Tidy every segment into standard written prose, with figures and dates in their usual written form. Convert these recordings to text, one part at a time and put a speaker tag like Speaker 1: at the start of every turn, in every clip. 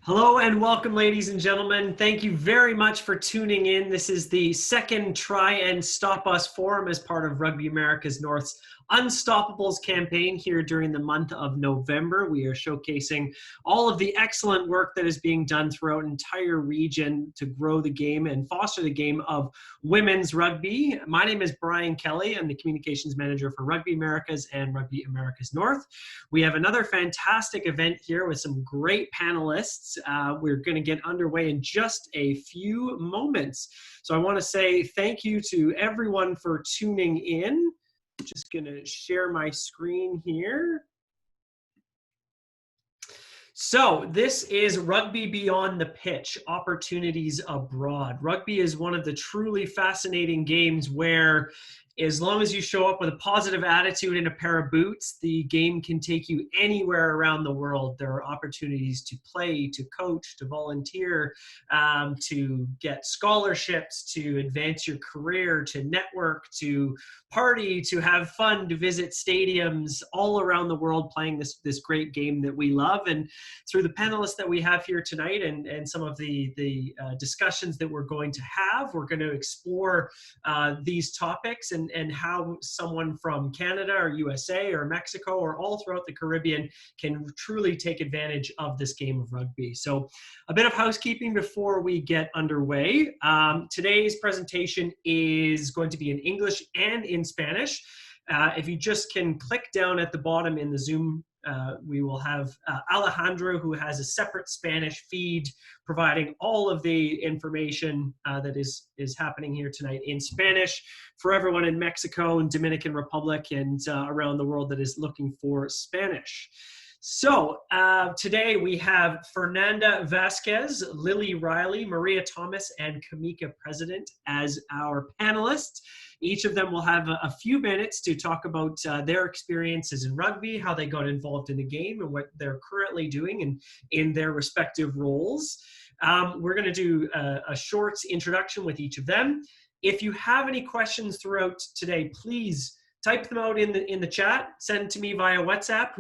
Speaker 1: Hello and welcome, ladies and gentlemen. Thank you very much for tuning in. This is the second Try and Stop Us forum as part of Rugby America's North's Unstoppables campaign here during the month of November. We are showcasing all of the excellent work that is being done throughout an entire region to grow the game and foster the game of women's rugby. My name is Brian Kelly. I'm the Communications Manager for Rugby Americas and Rugby America's North. We have another fantastic event here with some great panelists. We're going to get underway in just a few moments. So I want to say thank you to everyone for tuning in. I'm just going to share my screen here. So this is Rugby Beyond the Pitch, Opportunities Abroad. Rugby is one of the truly fascinating games where as long as you show up with a positive attitude and a pair of boots, the game can take you anywhere around the world. There are opportunities to play, to coach, to volunteer, to get scholarships, to advance your career, to network, to party, to have fun, to visit stadiums all around the world playing this great game that we love. And through the panelists that we have here tonight and some of the discussions that we're going to have, we're going to explore these topics and how someone from Canada or USA or Mexico or all throughout the Caribbean can truly take advantage of this game of rugby. So a bit of housekeeping before we get underway. Today's presentation is going to be in English and in Spanish. If you just can click down at the bottom in the Zoom, we will have Alejandro, who has a separate Spanish feed providing all of the information that is happening here tonight in Spanish for everyone in Mexico and Dominican Republic and around the world that is looking for Spanish. So today we have Fernanda Vasquez, Lily Riley, Maria Thomas, and Kamika President as our panelists. Each of them will have a few minutes to talk about their experiences in rugby, how they got involved in the game, and what they're currently doing in their respective roles. We're going to do a short introduction with each of them. If you have any questions throughout today, please type them out in the chat. Send to me via WhatsApp,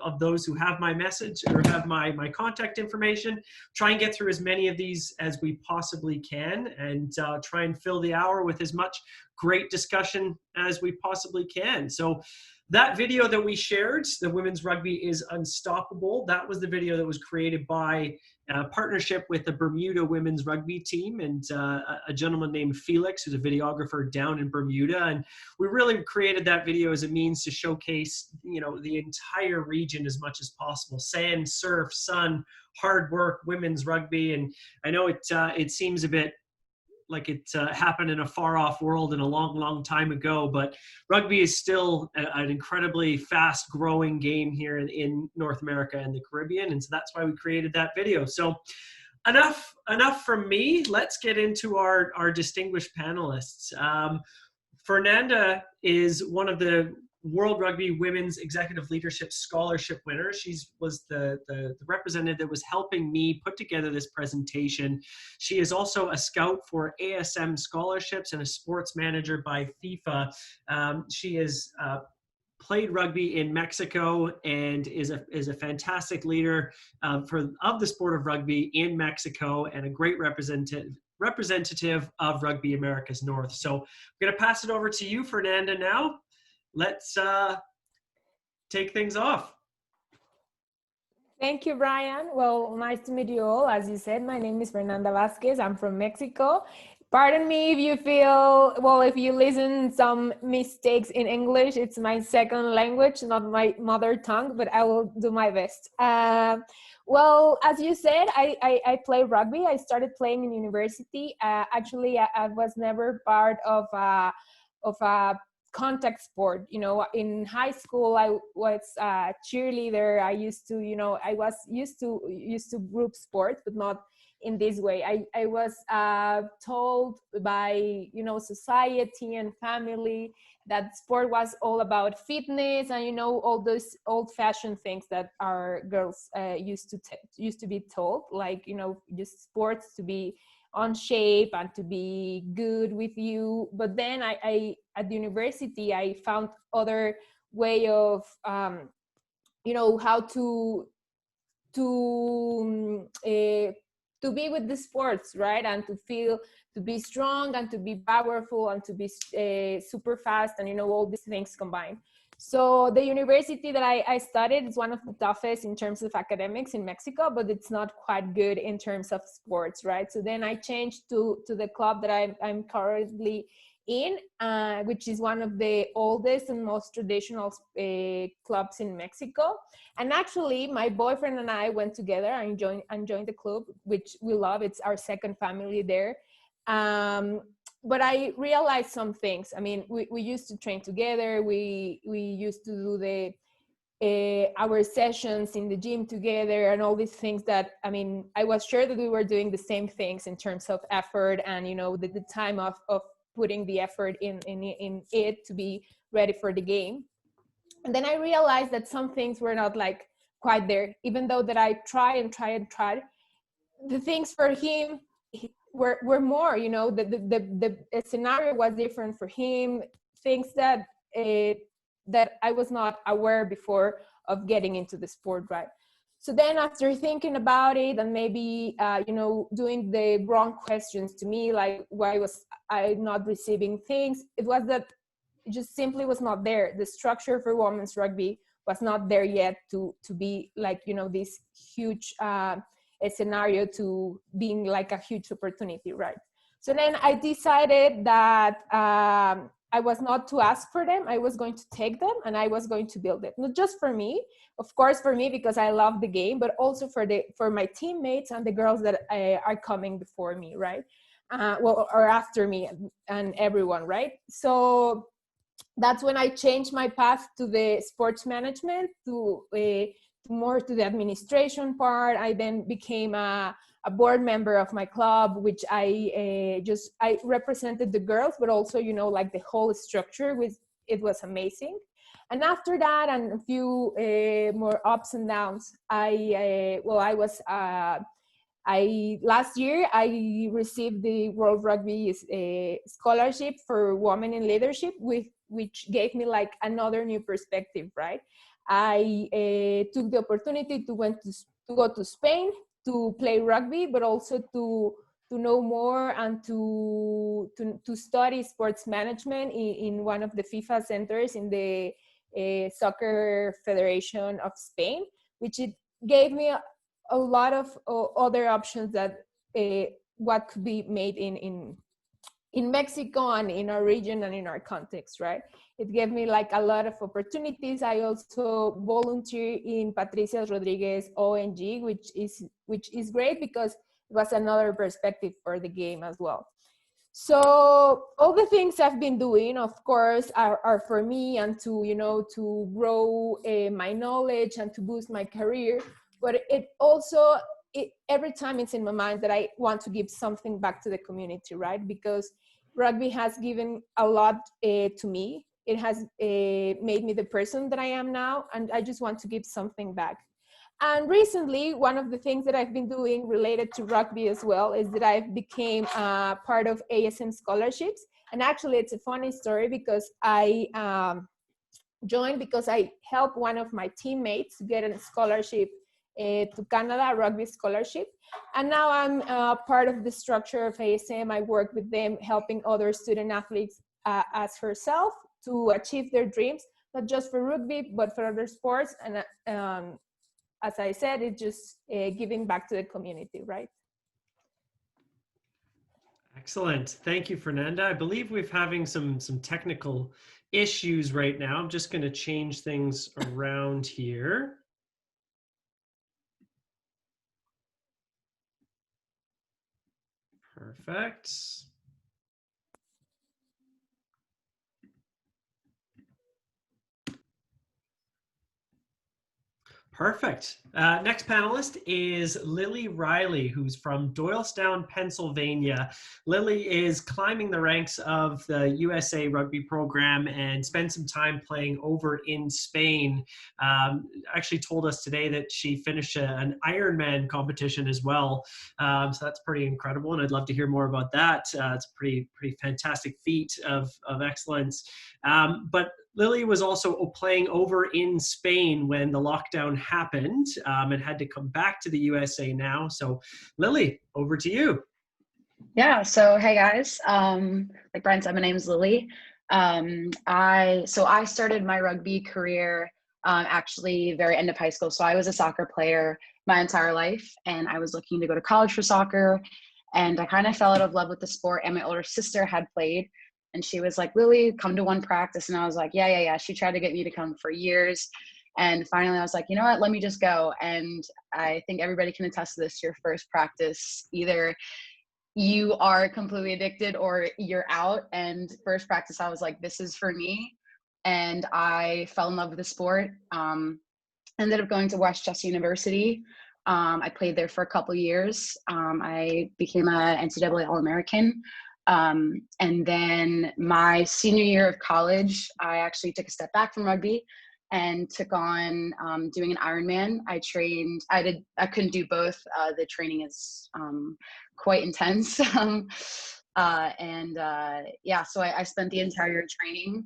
Speaker 1: of those who have my message or have my contact information. Try and get through as many of these as we possibly can, and try and fill the hour with as much great discussion as we possibly can. So that video that we shared, the Women's Rugby is Unstoppable, that was the video that was created by a partnership with the Bermuda Women's Rugby team and a gentleman named Felix, who's a videographer down in Bermuda. And we really created that video as a means to showcase, the entire region as much as possible. Sand, surf, sun, hard work, women's rugby. And I know it seems a bit like it happened in a far-off world and a long, long time ago, but rugby is still an incredibly fast-growing game here in North America and the Caribbean, and so that's why we created that video. So enough from me. Let's get into our distinguished panelists. Fernanda is one of the World Rugby Women's Executive Leadership Scholarship winner. She was the representative that was helping me put together this presentation. She is also a scout for ASM scholarships and a sports manager by FIFA. She has played rugby in Mexico and is a fantastic leader of the sport of rugby in Mexico and a great representative of Rugby America's North. So I'm going to pass it over to you, Fernanda, now. Let's take things off.
Speaker 2: Thank you, Brian. Well, nice to meet you all. As you said, my name is Fernanda Vasquez. I'm from Mexico. Pardon me if you listen some mistakes in English. It's my second language, not my mother tongue, but I will do my best. Well, as you said, I play rugby. I started playing in university. Actually, I was never part of a contact sport. In high school I was a cheerleader. I was used to group sports, but not in this way. I was told by society and family that sport was all about fitness and all those old-fashioned things that our girls used to be told, like just sports to be on shape and to be good with you. But then I at the university I found other way of how to to be with the sports, right? And to feel, to be strong and to be powerful and to be super fast and, you know, all these things combined. So the university that I studied is one of the toughest in terms of academics in Mexico, but it's not quite good in terms of sports, right? So then I changed to the club that I'm currently in, which is one of the oldest and most traditional clubs in Mexico. And actually, my boyfriend and I went together and joined the club, which we love. It's our second family there. But I realized some things. I mean, we used to train together. We used to do our sessions in the gym together and all these things that, I mean, I was sure that we were doing the same things in terms of effort and, you know, the time of putting the effort in it to be ready for the game. And then I realized that some things were not like quite there, even though that I tried. The things for him were more, you know, the scenario was different for him, things that that I was not aware before of getting into the sport, right? So then after thinking about it and maybe, you know, doing the wrong questions to me, like why was I not receiving things, it was that it just simply was not there. The structure for women's rugby was not there yet to be like, you know, this huge a scenario to being like a huge opportunity, right? So then I decided that I was not to ask for them. I was going to take them and I was going to build it. Not just for me, of course, for me, because I love the game, but also for my teammates and the girls that are coming before me, right? Well, or after me and everyone, right? So that's when I changed my path to the sports management, to more to the administration part. I then became a board member of my club, which I represented the girls, but also, you know, like the whole structure was, it was amazing. And after that, and a few more ups and downs, last year I received the World Rugby scholarship for women in leadership, which gave me like another new perspective, right? I took the opportunity to go to Spain to play rugby, but also to know more and to study sports management in one of the FIFA centers in the Soccer Federation of Spain, which it gave me a lot of other options that what could be made in Mexico and in our region and in our context, right? It gave me like a lot of opportunities. I also volunteer in Patricia Rodriguez ONG, which is great because it was another perspective for the game as well. So all the things I've been doing, of course, are for me and to, you know, to grow my knowledge and to boost my career. But it also, every time it's in my mind that I want to give something back to the community, right? Because rugby has given a lot to me. It has made me the person that I am now, and I just want to give something back. And recently, one of the things that I've been doing related to rugby as well is that I've became part of ASM scholarships. And actually, it's a funny story because I joined because I helped one of my teammates get a scholarship to Canada, a rugby scholarship. And now I'm part of the structure of ASM. I work with them, helping other student athletes as herself to achieve their dreams, not just for rugby, but for other sports. And as I said, it's just giving back to the community, right?
Speaker 1: Excellent. Thank you, Fernanda. I believe we're having some technical issues right now. I'm just going to change things around here. Perfect. Perfect. Next panelist is Lily Riley, who's from Doylestown, Pennsylvania. Lily is climbing the ranks of the USA rugby program and spent some time playing over in Spain. Actually told us today that she finished an Ironman competition as well. So that's pretty incredible, and I'd love to hear more about that. It's a pretty fantastic feat of excellence. But Lily was also playing over in Spain when the lockdown happened, and had to come back to the USA now. So Lily, over to you.
Speaker 3: Yeah, so hey guys, like Brian said, my name is Lily. I started my rugby career actually very end of high school. So I was a soccer player my entire life, and I was looking to go to college for soccer, and I kind of fell out of love with the sport. And my older sister had played, and she was like, "Lily, come to one practice," and I was like, "Yeah." She tried to get me to come for years, and finally I was like, "You know what? Let me just go." And I think everybody can attest to this: your first practice, either you are completely addicted or you're out. And first practice, I was like, this is for me. And I fell in love with the sport. Ended up going to Westchester University. I played there for a couple years. I became a NCAA All-American. And then my senior year of college, I actually took a step back from rugby and took on doing an Ironman. I couldn't do both. The training is quite intense. So I spent the entire year training.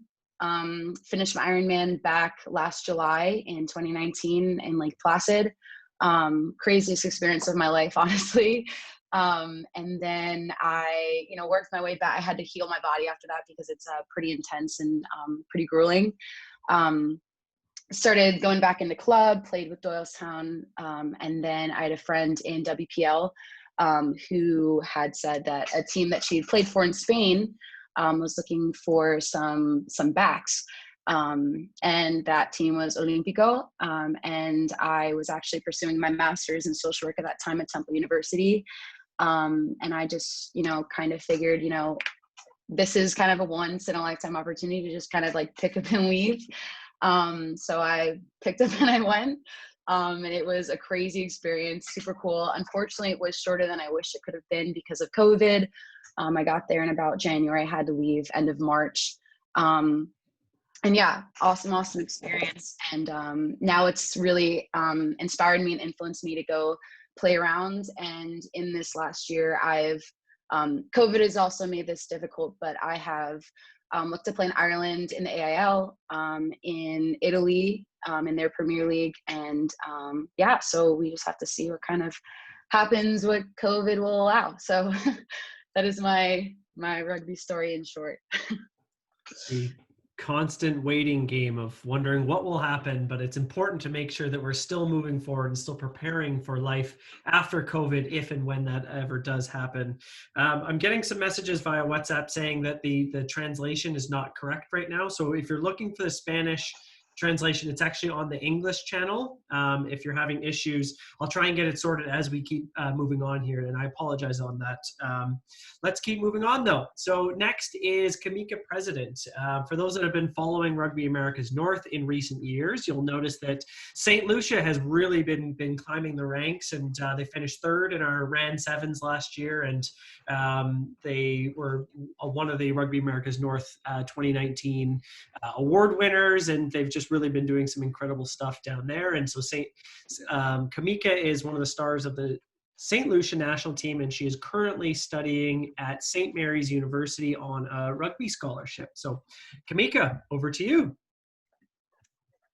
Speaker 3: Finished my Ironman back last July in 2019 in Lake Placid. Craziest experience of my life, honestly. And then I, worked my way back. I had to heal my body after that because it's pretty intense and pretty grueling. Started going back in the club, played with Doylestown, and then I had a friend in WPL who had said that a team that she had played for in Spain was looking for some backs. And that team was Olympico. And I was actually pursuing my master's in social work at that time at Temple University. And I just, kind of figured, this is kind of a once in a lifetime opportunity to just kind of like pick up and leave. So I picked up and I went. And it was a crazy experience, super cool. Unfortunately, it was shorter than I wish it could have been because of COVID. I got there in about January. I had to leave end of March. And yeah, awesome experience. And now it's really inspired me and influenced me to go play around. And in this last year, COVID has also made this difficult, but I have looked to play in Ireland in the AIL, in Italy, in their Premier League. And so we just have to see what kind of happens, what COVID will allow. So that is my rugby story in short.
Speaker 1: The constant waiting game of wondering what will happen, but it's important to make sure that we're still moving forward and still preparing for life after COVID, if and when that ever does happen. I'm getting some messages via WhatsApp saying that the translation is not correct right now. So if you're looking for the Spanish translation, it's actually on the English channel. If you're having issues, I'll try and get it sorted as we keep moving on here, and I apologize on that. Let's keep moving on though. So next is Kamika President. For those that have been following Rugby America's North in recent years, you'll notice that St. Lucia has really been climbing the ranks, and they finished third in our RAN Sevens last year, and they were one of the Rugby America's North 2019 award winners, and they've just really been doing some incredible stuff down there. And so Kamika is one of the stars of the St. Lucia national team, and she is currently studying at St. Mary's University on a rugby scholarship. So Kamika, over to you.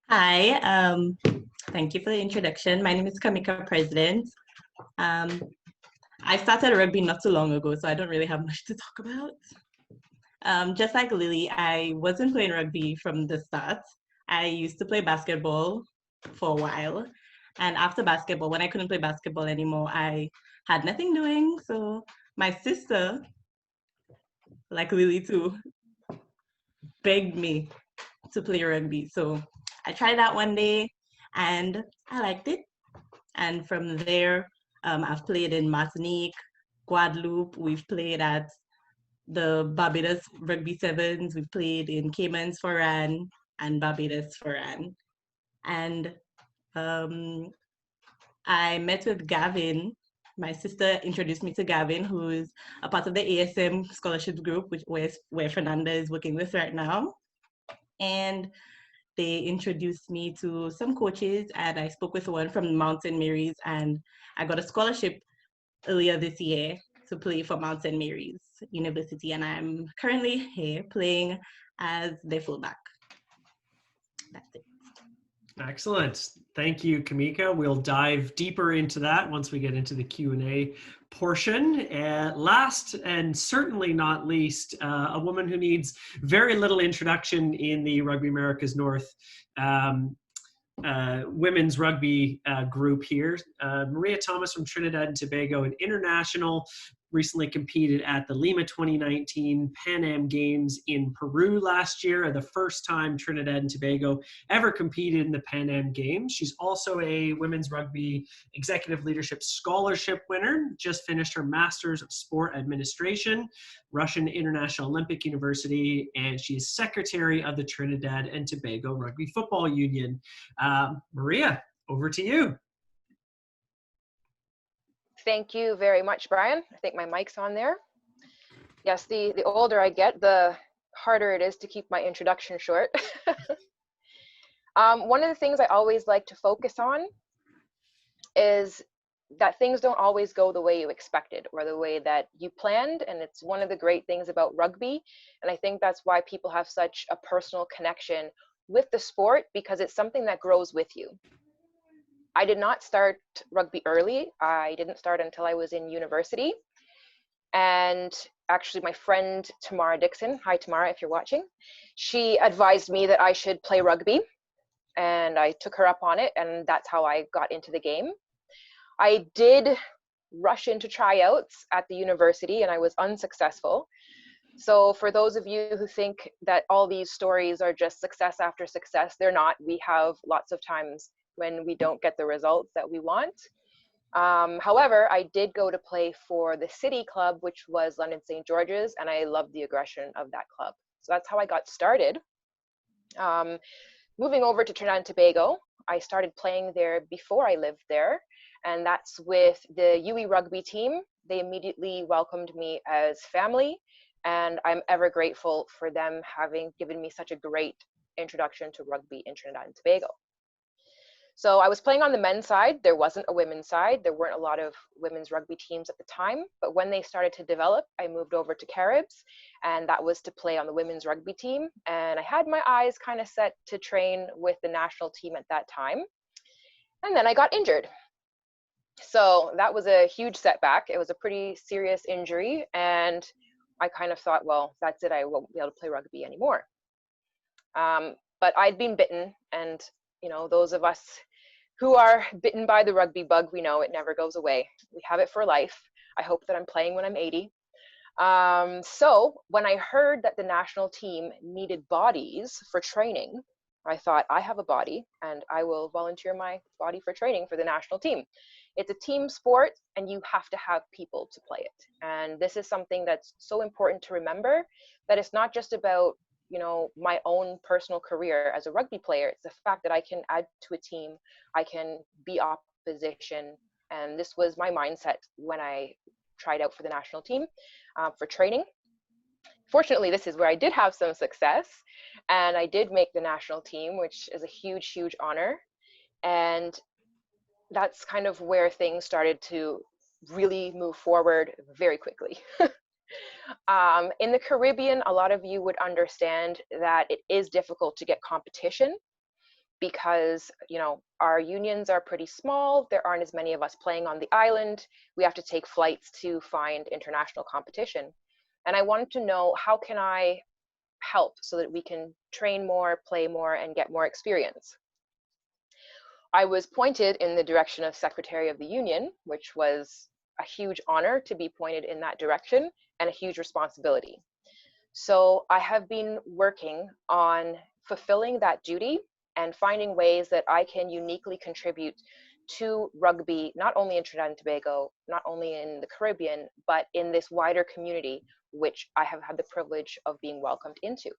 Speaker 4: Hi, thank you for the introduction. My name is Kamika President. I started rugby not too long ago, so I don't really have much to talk about. Just like Lily, I wasn't playing rugby from the start. I used to play basketball for a while. And after basketball, when I couldn't play basketball anymore, I had nothing doing. So my sister, like Lily too, begged me to play rugby. So I tried that one day and I liked it. And from there, I've played in Martinique, Guadeloupe. We've played at the Barbados Rugby Sevens. We played in Caymans for RAN and Barbados for RAN. And I met with Gavin. My sister introduced me to Gavin, who's a part of the ASM scholarship group, where Fernanda is working with right now. And they introduced me to some coaches, and I spoke with one from Mount St. Mary's, and I got a scholarship earlier this year to play for Mount St. Mary's University, and I'm currently here playing as their fullback. That's it.
Speaker 1: Excellent. Thank you, Kamika. We'll dive deeper into that once we get into the Q&A portion. Last and certainly not least, a woman who needs very little introduction in the Rugby Americas North women's rugby group here. Maria Thomas from Trinidad and Tobago, an international, recently competed at the Lima 2019 Pan Am Games in Peru last year, the first time Trinidad and Tobago ever competed in the Pan Am Games. She's also a women's rugby executive leadership scholarship winner, just finished her Master's of Sport Administration, Russian International Olympic University, and she is secretary of the Trinidad and Tobago Rugby Football Union. Maria, over to you.
Speaker 5: Thank you very much, Brian. I think my mic's on there. Yes, the older I get, the harder it is to keep my introduction short. One of the things I always like to focus on is that things don't always go the way you expected or the way that you planned, and it's one of the great things about rugby, and I think that's why people have such a personal connection with the sport, because it's something that grows with you. I did not start rugby early. I didn't start until I was in university. And actually my friend, Tamara Dixon, hi Tamara if you're watching, she advised me that I should play rugby. And I took her up on it, and that's how I got into the game. I did rush into tryouts at the university, and I was unsuccessful. So for those of you who think that all these stories are just success after success, they're not. We have lots of times when we don't get the results that we want. However, I did go to play for the City Club, which was London St. George's, and I loved the aggression of that club. So that's how I got started. Moving over to Trinidad and Tobago, I started playing there before I lived there, and that's with the UE rugby team. They immediately welcomed me as family, and I'm ever grateful for them having given me such a great introduction to rugby in Trinidad and Tobago. So I was playing on the men's side. There wasn't a women's side. There weren't a lot of women's rugby teams at the time, but when they started to develop, I moved over to Caribs, and that was to play on the women's rugby team. And I had my eyes kind of set to train with the national team at that time. And then I got injured. So that was a huge setback. It was a pretty serious injury, and I kind of thought, well, that's it. I won't be able to play rugby anymore. But I'd been bitten, and you know, those of us who are bitten by the rugby bug, we know it never goes away. We have it for life. I hope that I'm playing when I'm 80. So when I heard that the national team needed bodies for training, I thought, I have a body and I will volunteer my body for training for the national team. It's a team sport, and you have to have people to play it. And this is something that's so important to remember, that it's not just about, you know, my own personal career as a rugby player. It's the fact that I can add to a team, I can be opposition. And this was my mindset when I tried out for the national team for training. Fortunately, this is where I did have some success, and I did make the national team, which is a huge, huge honor. And that's kind of where things started to really move forward very quickly. In the Caribbean, a lot of you would understand that it is difficult to get competition because, you know, our unions are pretty small. There aren't as many of us playing on the island. We have to take flights to find international competition. And I wanted to know, how can I help so that we can train more, play more, and get more experience? I was pointed in the direction of Secretary of the Union, which was a huge honor to be pointed in that direction and a huge responsibility. So I have been working on fulfilling that duty and finding ways that I can uniquely contribute to rugby, not only in Trinidad and Tobago, not only in the Caribbean, but in this wider community, which I have had the privilege of being welcomed into.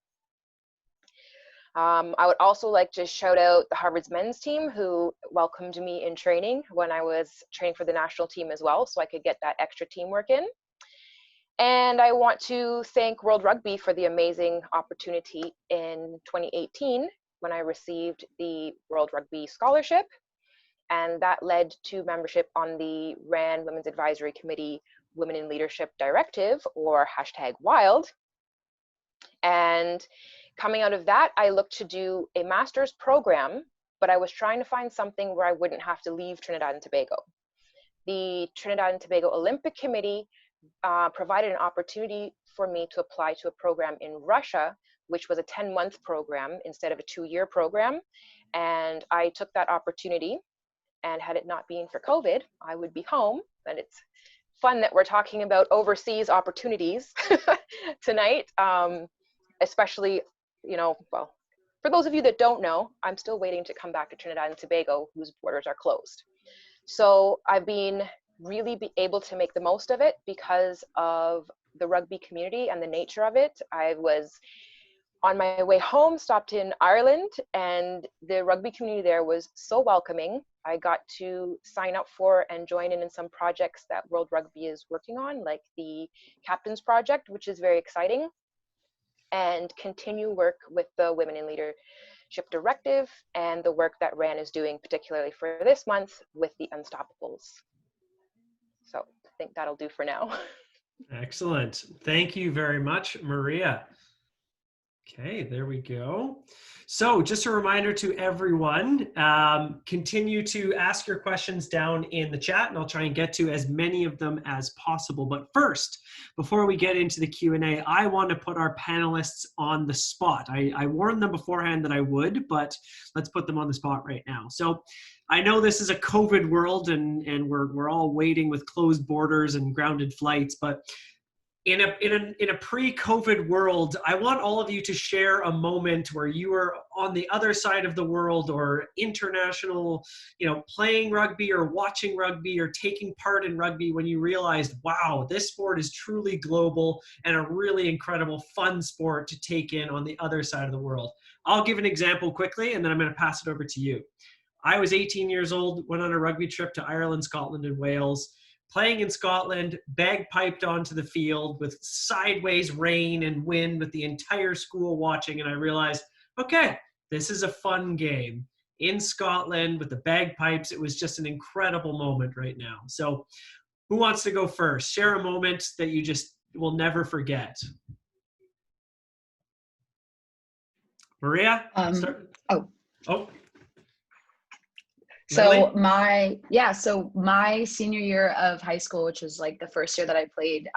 Speaker 5: I would also like to shout out the Harvard's men's team, who welcomed me in training when I was training for the national team as well, so I could get that extra teamwork in. And I want to thank World Rugby for the amazing opportunity in 2018 when I received the World Rugby Scholarship. And that led to membership on the RAN Women's Advisory Committee Women in Leadership Directive, or #WILD. And Coming out of that, I looked to do a master's program, but I was trying to find something where I wouldn't have to leave Trinidad and Tobago. The Trinidad and Tobago Olympic Committee provided an opportunity for me to apply to a program in Russia, which was a 10-month program instead of a 2-year program. And I took that opportunity, and had it not been for COVID, I would be home. And it's fun that we're talking about overseas opportunities tonight, especially, you know, well, for those of you that don't know, I'm still waiting to come back to Trinidad and Tobago, whose borders are closed. So I've been really able to make the most of it because of the rugby community and the nature of it. I was on my way home, stopped in Ireland, and the rugby community there was so welcoming. I got to sign up for and join in some projects that World Rugby is working on, like the Captains Project, which is very exciting, and continue work with the Women in Leadership Directive and the work that RAN is doing, particularly for this month with the Unstoppables. So I think that'll do for now.
Speaker 1: Excellent. Thank you very much, Maria. Okay, there we go. So just a reminder to everyone, continue to ask your questions down in the chat, and I'll try and get to as many of them as possible. But first, before we get into the Q&A, I want to put our panelists on the spot. I warned them beforehand that I would, but let's put them on the spot right now. So I know this is a COVID world, and we're all waiting with closed borders and grounded flights, but in a pre-COVID world, I want all of you to share a moment where you were on the other side of the world, or international, you know, playing rugby or watching rugby or taking part in rugby, when you realized, wow, this sport is truly global and a really incredible, fun sport to take in on the other side of the world. I'll give an example quickly, and then I'm going to pass it over to you. I was 18 years old, went on a rugby trip to Ireland, Scotland, and Wales. Playing in Scotland, bagpiped onto the field with sideways rain and wind with the entire school watching, and I realized, okay, this is a fun game. In Scotland with the bagpipes, it was just an incredible moment right now. So who wants to go first? Share a moment that you just will never forget. Maria? Oh.
Speaker 3: So my senior year of high school, which was like the first year that I played,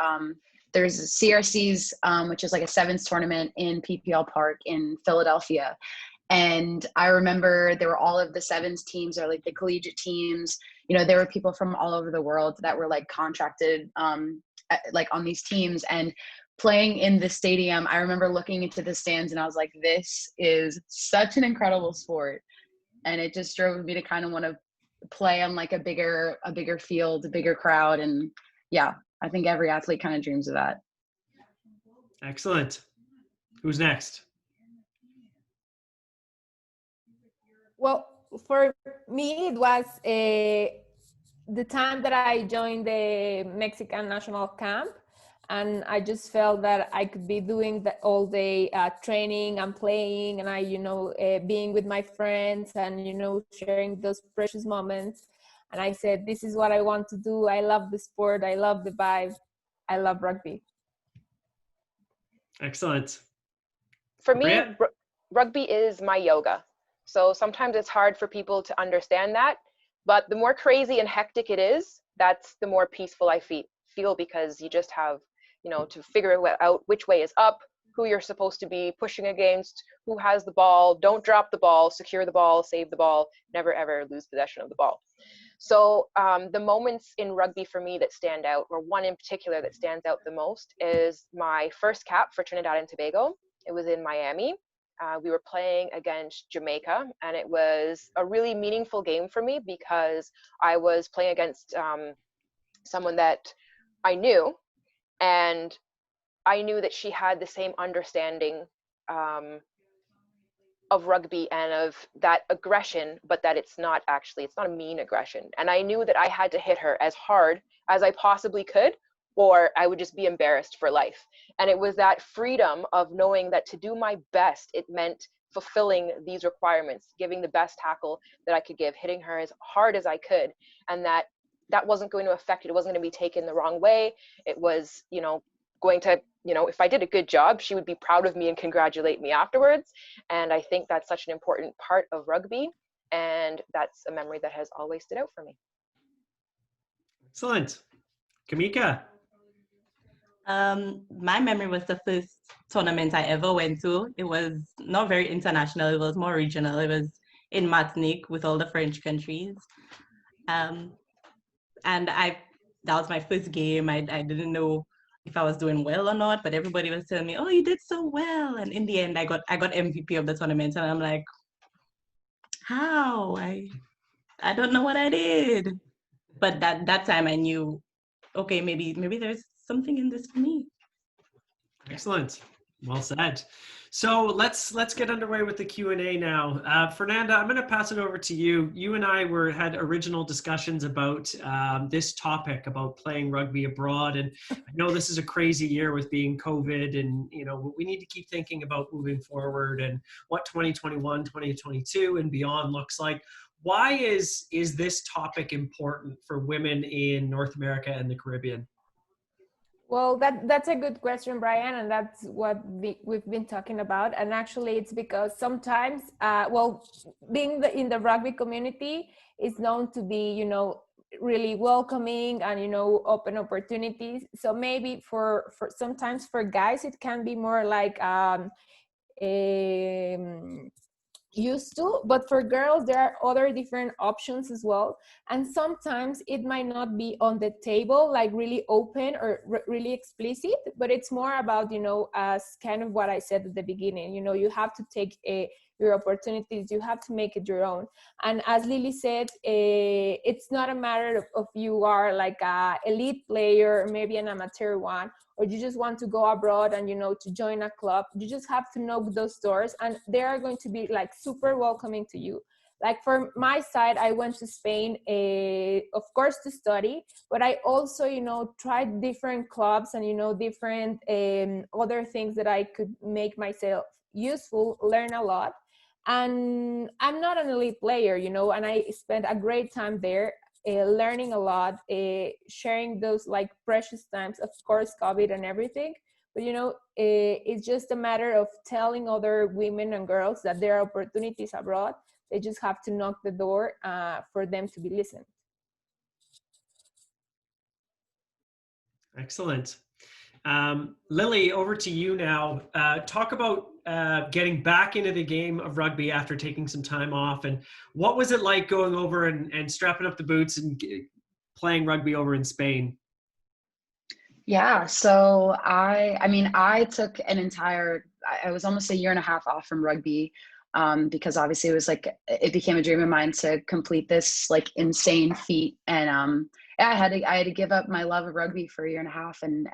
Speaker 3: there's CRC's, which is like a sevens tournament in PPL Park in Philadelphia. And I remember there were all of the sevens teams, or like the collegiate teams, you know, there were people from all over the world that were like contracted, like on these teams, and playing in the stadium. I remember looking into the stands and I was like, this is such an incredible sport. And it just drove me to kind of want to play on like a bigger field, a bigger crowd. And yeah, I think every athlete kind of dreams of that.
Speaker 1: Excellent. Who's next?
Speaker 2: Well, for me, it was the time that I joined the Mexican National Camp. And I just felt that I could be doing that all day, training and playing, and being with my friends and, sharing those precious moments. And I said, this is what I want to do. I love the sport. I love the vibe. I love rugby.
Speaker 1: Excellent.
Speaker 5: For me, rugby is my yoga. So sometimes it's hard for people to understand that, but the more crazy and hectic it is, that's the more peaceful I feel, because you just have, to figure out which way is up, who you're supposed to be pushing against, who has the ball, don't drop the ball, secure the ball, save the ball, never ever lose possession of the ball. So the moments in rugby for me that stand out, or one in particular that stands out the most, is my first cap for Trinidad and Tobago. It was in Miami. We were playing against Jamaica, and it was a really meaningful game for me because I was playing against someone that I knew, and I knew that she had the same understanding of rugby and of that aggression, but that it's not a mean aggression. And I knew that I had to hit her as hard as I possibly could, or I would just be embarrassed for life. And it was that freedom of knowing that to do my best, it meant fulfilling these requirements, giving the best tackle that I could give, hitting her as hard as I could, and that wasn't going to affect it. It wasn't going to be taken the wrong way. It was, going to, if I did a good job, she would be proud of me and congratulate me afterwards. And I think that's such an important part of rugby. And that's a memory that has always stood out for me.
Speaker 1: Excellent. Kamika?
Speaker 4: My memory was the first tournament I ever went to. It was not very international, it was more regional. It was in Martinique with all the French countries. And that was my first game. I didn't know if I was doing well or not, but everybody was telling me, "Oh, you did so well." And in the end, I got MVP of the tournament, and I'm like, "How? I don't know what I did." But that time I knew, okay, maybe there's something in this for me.
Speaker 1: Excellent. Well said. So let's get underway with the Q&A now. Fernanda, I'm going to pass it over to you. You and I had original discussions about this topic, about playing rugby abroad. And I know this is a crazy year with being COVID, and we need to keep thinking about moving forward and what 2021, 2022 and beyond looks like. Why is this topic important for women in North America and the Caribbean?
Speaker 2: Well, that's a good question, Brian, and that's what we've been talking about. And actually, it's because sometimes, being in the rugby community is known to be, really welcoming and open opportunities. So maybe for sometimes for guys, it can be more like used to, but for girls there are other different options as well, and sometimes it might not be on the table like really open or really explicit, but it's more about as kind of what I said at the beginning, you have to take your opportunities, you have to make it your own. And as Lily said, it's not a matter of you are like a elite player or maybe an amateur one, or you just want to go abroad and to join a club. You just have to knock those doors and they are going to be like super welcoming to you. Like for my side, I went to Spain, of course, to study, but I also tried different clubs and different other things that I could make myself useful, learn a lot. And I'm not an elite player, and I spent a great time there, learning a lot, sharing those like precious times, of course, COVID and everything. But it's just a matter of telling other women and girls that there are opportunities abroad. They just have to knock the door for them to be listened.
Speaker 1: Excellent. Lily, over to you now. Talk about getting back into the game of rugby after taking some time off, and what was it like going over and strapping up the boots and playing rugby over in Spain?
Speaker 3: Yeah, so I took I was almost a year and a half off from rugby, because obviously it became a dream of mine to complete this like insane feat. And yeah, I had to give up my love of rugby for a year and a half, and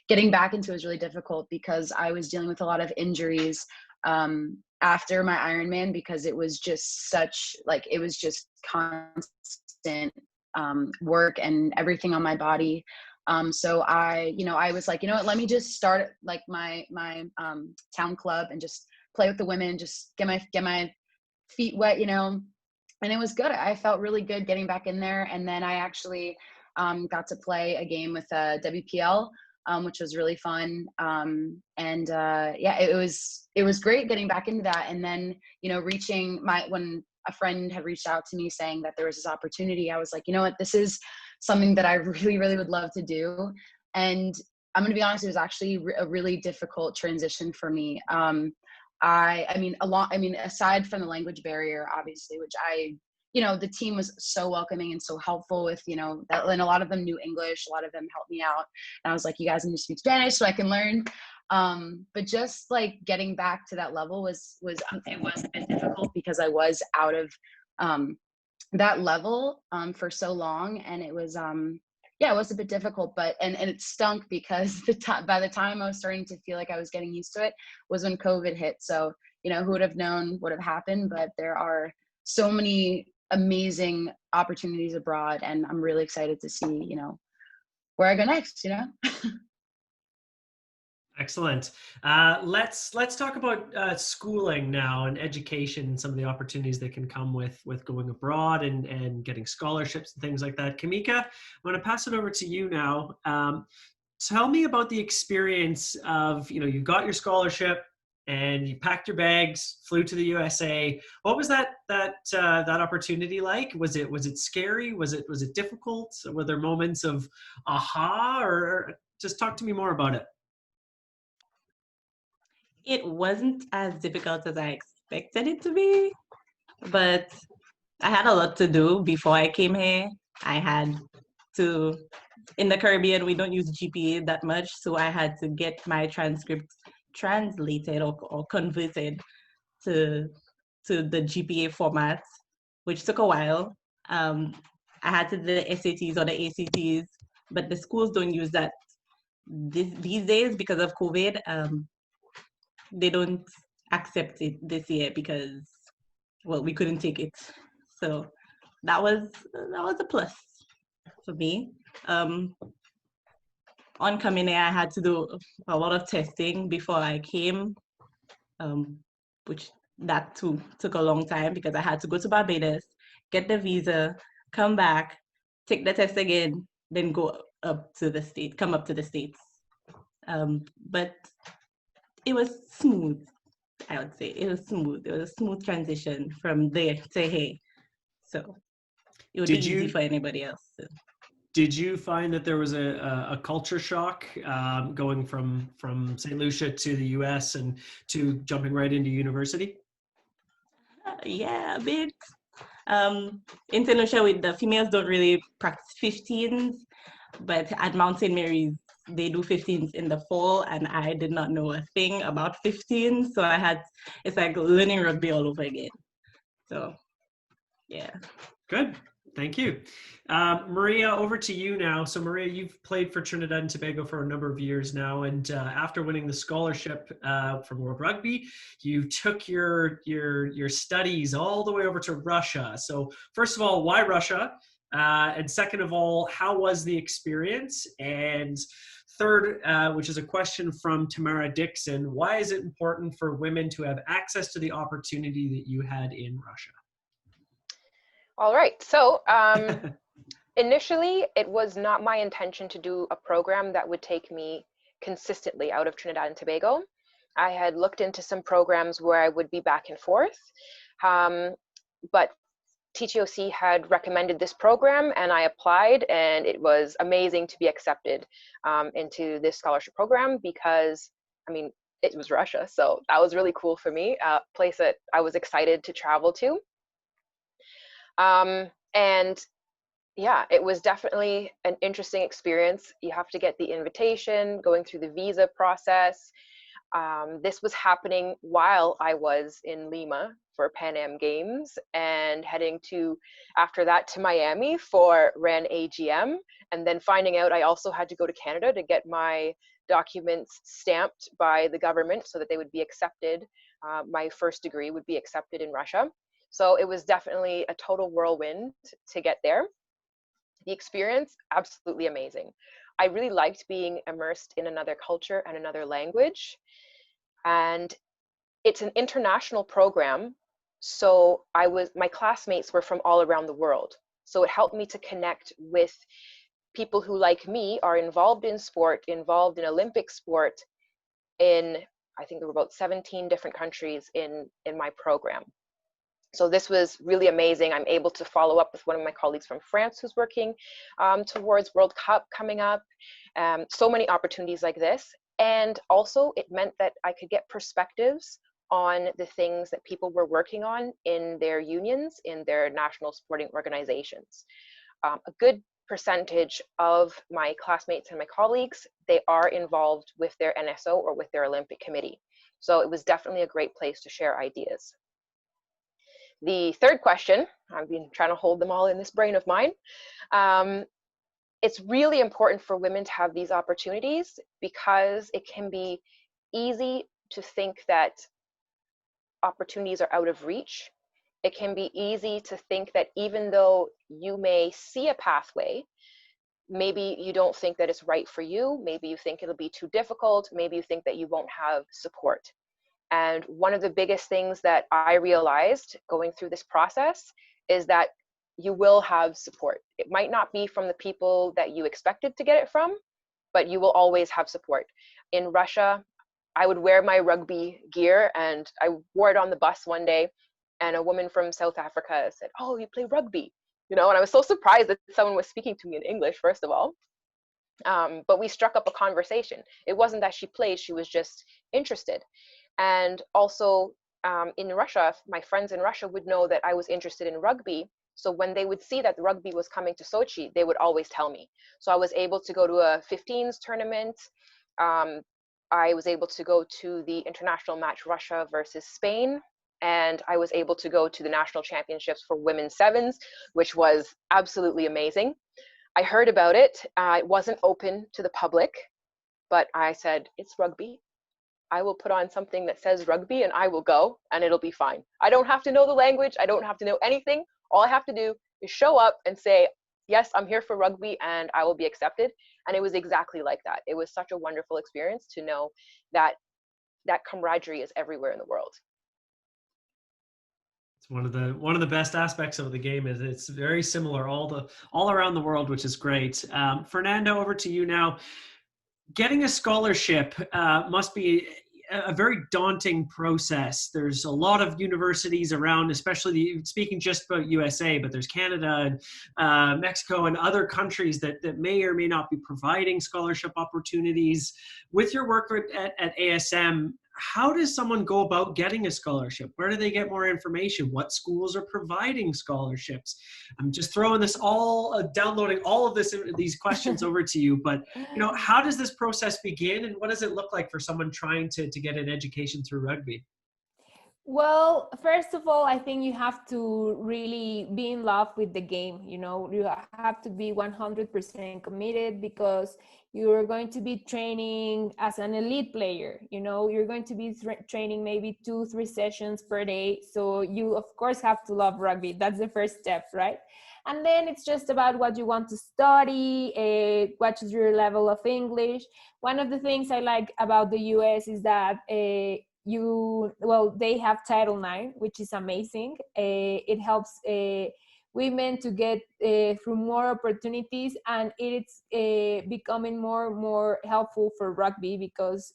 Speaker 3: getting back into it was really difficult because I was dealing with a lot of injuries after my Ironman, because it was just constant work and everything on my body. So I was like, let me just start like my town club and just play with the women, just get my feet wet, and it was good. I felt really good getting back in there. And then I actually got to play a game with WPL, which was really fun. Yeah, it was great getting back into that. And then, when a friend had reached out to me saying that there was this opportunity, I was like, you know what, this is something that I really, really would love to do. And I'm going to be honest, it was actually a really difficult transition for me. Aside from the language barrier, obviously, which the team was so welcoming and so helpful with, and a lot of them knew English, a lot of them helped me out. And I was like, you guys need to speak Spanish so I can learn. But just like getting back to that level it was a bit difficult because I was out of that level for so long, and it was it was a bit difficult, but and it stunk because by the time I was starting to feel like I was getting used to it was when COVID hit. So who would have known what would have happened, but there are so many amazing opportunities abroad, and I'm really excited to see where I go next.
Speaker 1: Excellent. Let's talk about schooling now and education and some of the opportunities that can come with going abroad and getting scholarships and things like that. Kamika, I'm going to pass it over to you now. tell me about the experience of, you got your scholarship and you packed your bags, flew to the USA. What was that opportunity like? Was it scary? Was it difficult? Were there moments of aha, or just talk to me more about it?
Speaker 4: It wasn't as difficult as I expected it to be, but I had a lot to do before I came here. I had to, in the Caribbean, we don't use GPA that much, so I had to get my transcripts translated or converted to the GPA format, which took a while. Um, I had to do the SATs or the ACTs, but the schools don't use that these days because of COVID. They don't accept it this year because, well, we couldn't take it. So that was a plus for me. On coming here, I had to do a lot of testing before I came, which that too took a long time because I had to go to Barbados, get the visa, come back, take the test again, then go up to the state, come up to the States. But it was smooth, I would say. It was smooth. It was a smooth transition from there to here. So it would be easy for anybody else.
Speaker 1: Did you find that there was a culture shock going from St. Lucia to the US and to jumping right into university?
Speaker 4: Yeah, a bit. In St. Lucia, with the females don't really practice 15s, but at Mountain Mary's, they do 15s in the fall, and I did not know a thing about 15s, so it's like learning rugby all over again. So, yeah.
Speaker 1: Good. Thank you. Maria, over to you now. So Maria, you've played for Trinidad and Tobago for a number of years now, and after winning the scholarship from World Rugby, you took your studies all the way over to Russia. So first of all, why Russia? And second of all, how was the experience? And third, which is a question from Tamara Dixon, why is it important for women to have access to the opportunity that you had in Russia?
Speaker 5: All right, so initially it was not my intention to do a program that would take me consistently out of Trinidad and Tobago. I had looked into some programs where I would be back and forth, but TTOC had recommended this program and I applied, and it was amazing to be accepted into this scholarship program because, I mean, it was Russia, so that was really cool for me, a place that I was excited to travel to. And yeah, it was definitely an interesting experience. You have to get the invitation, going through the visa process. This was happening while I was in Lima for Pan Am Games and heading after that to Miami for RAN AGM, and then finding out I also had to go to Canada to get my documents stamped by the government so that they would be accepted. My first degree would be accepted in Russia. So it was definitely a total whirlwind to get there. The experience, absolutely amazing. I really liked being immersed in another culture and another language. And it's an international program. So my classmates were from all around the world. So it helped me to connect with people who, like me, are involved in sport, involved in Olympic sport in, I think there were about 17 different countries in my program. So this was really amazing. I'm able to follow up with one of my colleagues from France who's working towards World Cup coming up. So many opportunities like this. And also it meant that I could get perspectives on the things that people were working on in their unions, in their national sporting organizations. A good percentage of my classmates and my colleagues, they are involved with their NSO or with their Olympic committee. So it was definitely a great place to share ideas. The third question, I've been trying to hold them all in this brain of mine. It's really important for women to have these opportunities because it can be easy to think that opportunities are out of reach. It can be easy to think that even though you may see a pathway, maybe you don't think that it's right for you. Maybe you think it'll be too difficult. Maybe you think that you won't have support. And one of the biggest things that I realized going through this process is that you will have support. It might not be from the people that you expected to get it from, but you will always have support. In Russia, I would wear my rugby gear, and I wore it on the bus one day, and a woman from South Africa said, "Oh, you play rugby?" And I was so surprised that someone was speaking to me in English, first of all. But we struck up a conversation. It wasn't that she played, she was just interested. And also in Russia, my friends in Russia would know that I was interested in rugby. So when they would see that the rugby was coming to Sochi, they would always tell me. So I was able to go to a 15s tournament. I was able to go to the international match Russia versus Spain. And I was able to go to the national championships for women's sevens, which was absolutely amazing. I heard about it. It wasn't open to the public, but I said, it's rugby. I will put on something that says rugby and I will go and it'll be fine. I don't have to know the language. I don't have to know anything. All I have to do is show up and say, yes, I'm here for rugby and I will be accepted. And it was exactly like that. It was such a wonderful experience to know that that camaraderie is everywhere in the world.
Speaker 1: It's one of the best aspects of the game is it's very similar all around the world, which is great. Fernando, over to you now. Getting a scholarship must be a very daunting process. There's a lot of universities around, especially speaking just about USA, but there's Canada and Mexico and other countries that may or may not be providing scholarship opportunities. With your work at ASM, how does someone go about getting a scholarship? Where do they get more information? What schools are providing scholarships? I'm just throwing this downloading all of these questions over to you, but how does this process begin and what does it look like for someone trying to get an education through rugby?
Speaker 2: Well, first of all, I think you have to really be in love with the game. You have to be 100% committed because you're going to be training as an elite player. You're going to be training maybe 2-3 sessions per day. So you, of course, have to love rugby. That's the first step, right? And then it's just about what you want to study, what is your level of English. One of the things I like about the US is that they have Title IX, which is amazing. It helps women to get through more opportunities, and it's becoming more helpful for rugby because,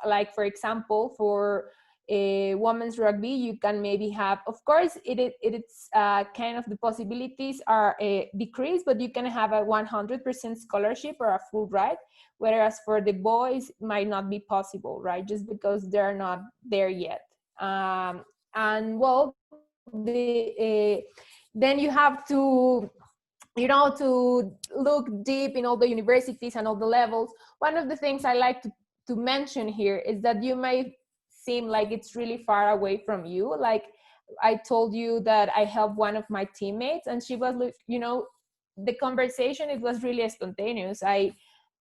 Speaker 2: like for example, for women's rugby, you can maybe have, of course, it's kind of the possibilities are decreased, but you can have a 100% scholarship or a full ride. Whereas for the boys, it might not be possible, right? Just because they're not there yet. Then you have to, to look deep in all the universities and all the levels. One of the things I like to mention here is that you may seem like it's really far away from you. Like I told you that I helped one of my teammates, and she was, the conversation, it was really spontaneous.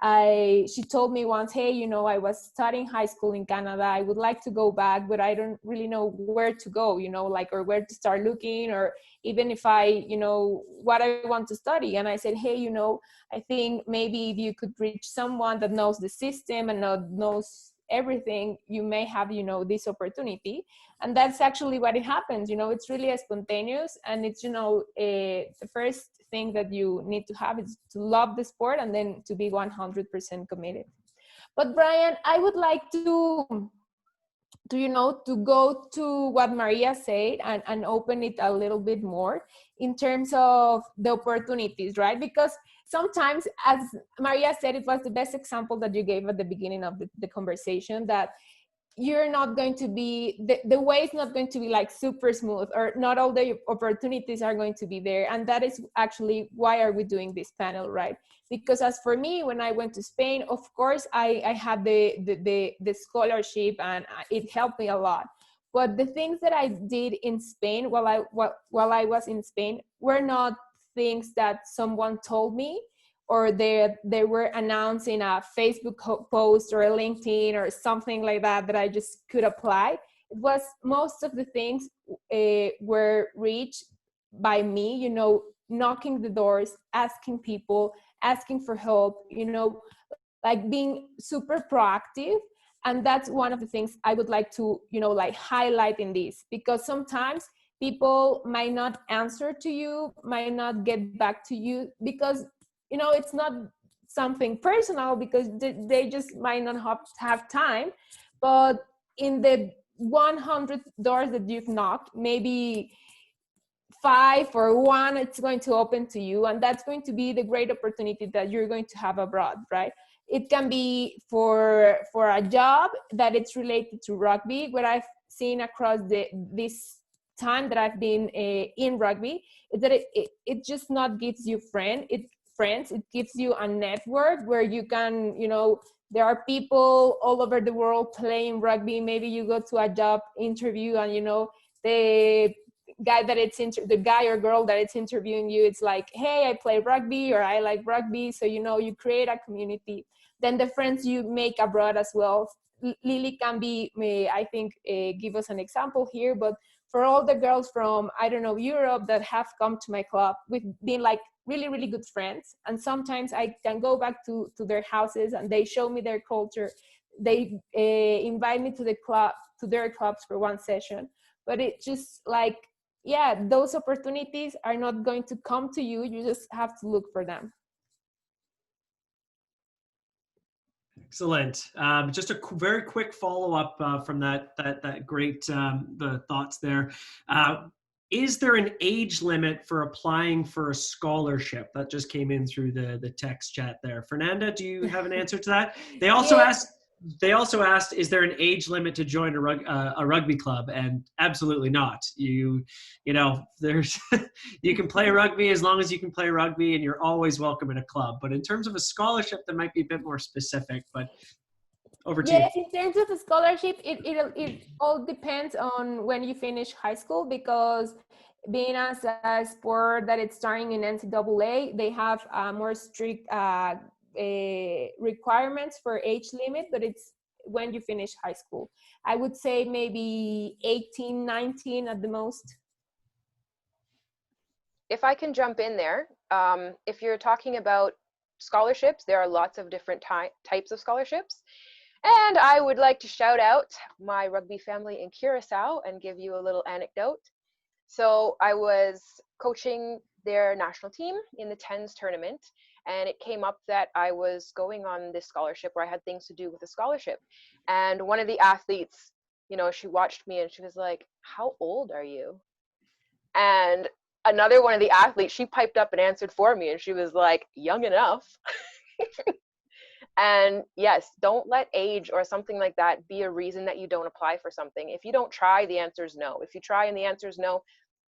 Speaker 2: She told me once, hey, I was studying high school in Canada. I would like to go back, but I don't really know where to go, or where to start looking, or even if what I want to study. And I said, hey, I think maybe if you could reach someone that knows the system and knows everything, you may have, this opportunity. And that's actually what it happens. It's really spontaneous, and it's, the first thing that you need to have is to love the sport and then to be 100% committed. But Brian, I would like to go to what Maria said and open it a little bit more in terms of the opportunities, right? Because sometimes, as Maria said, it was the best example that you gave at the beginning of the conversation, that you're not going to be, the way is not going to be like super smooth, or not all the opportunities are going to be there. And that is actually why are we doing this panel, right? Because as for me, when I went to Spain, of course, I had the scholarship, and it helped me a lot. But the things that I did in Spain while I was in Spain were not things that someone told me, or they were announcing a Facebook post or a LinkedIn or something like that I just could apply. It was, most of the things were reached by me, knocking the doors, asking people, asking for help, like being super proactive. And that's one of the things I would like to, like highlight in this, because sometimes people might not answer to you, might not get back to you, because it's not something personal because they just might not have time. But in the 100 doors that you've knocked, maybe 5 or 1 it's going to open to you, and that's going to be the great opportunity that you're going to have abroad, right? It can be for a job that it's related to rugby. What I've seen across this time that I've been in rugby is that it just not gives you friends, it gives you a network where you can, there are people all over the world playing rugby. Maybe you go to a job interview and the the guy or girl that it's interviewing you, it's like, hey, I play rugby, or I like rugby. So you create a community. Then the friends you make abroad as well. Lily can be, I think, give us an example here, but for all the girls from, I don't know, Europe that have come to my club, we've been like really, really good friends. And sometimes I can go back to their houses and they show me their culture. They invite me to their clubs for one session. But it just like, yeah, those opportunities are not going to come to you. You just have to look for them.
Speaker 1: Excellent. Just a very quick follow-up from that great the thoughts there. Is there an age limit for applying for a scholarship? That just came in through the text chat there. Fernanda, do you have an answer to that? They also asked, is there an age limit to join a rugby club? And absolutely not. There's you can play rugby as long as you can play rugby, and you're always welcome in a club. But in terms of a scholarship, that might be a bit more specific. But over to you.
Speaker 2: Yes, in terms of a scholarship, it all depends on when you finish high school, because being as a sport that it's starting in NCAA, they have more strict requirements for age limit, but it's when you finish high school. I would say maybe 18, 19 at the most.
Speaker 5: If I can jump in there, if you're talking about scholarships, there are lots of different types of scholarships. And I would like to shout out my rugby family in Curacao and give you a little anecdote. So I was coaching their national team in the TENS tournament, and it came up that I was going on this scholarship, where I had things to do with the scholarship. And one of the athletes, she watched me and she was like, "How old are you?" And another one of the athletes, she piped up and answered for me, and she was like, "Young enough." And yes, don't let age or something like that be a reason that you don't apply for something. If you don't try, the answer is no. If you try and the answer is no,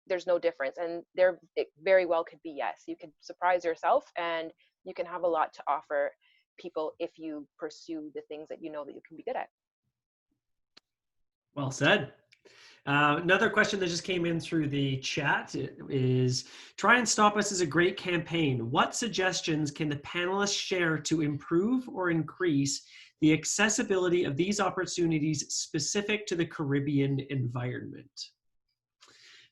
Speaker 5: there's no difference. And it very well could be yes. You could surprise yourself, and you can have a lot to offer people if you pursue the things that you know that you can be good at.
Speaker 1: Well said. Another question that just came in through the chat is, Try and Stop Us is a great campaign. What suggestions can the panelists share to improve or increase the accessibility of these opportunities specific to the Caribbean environment?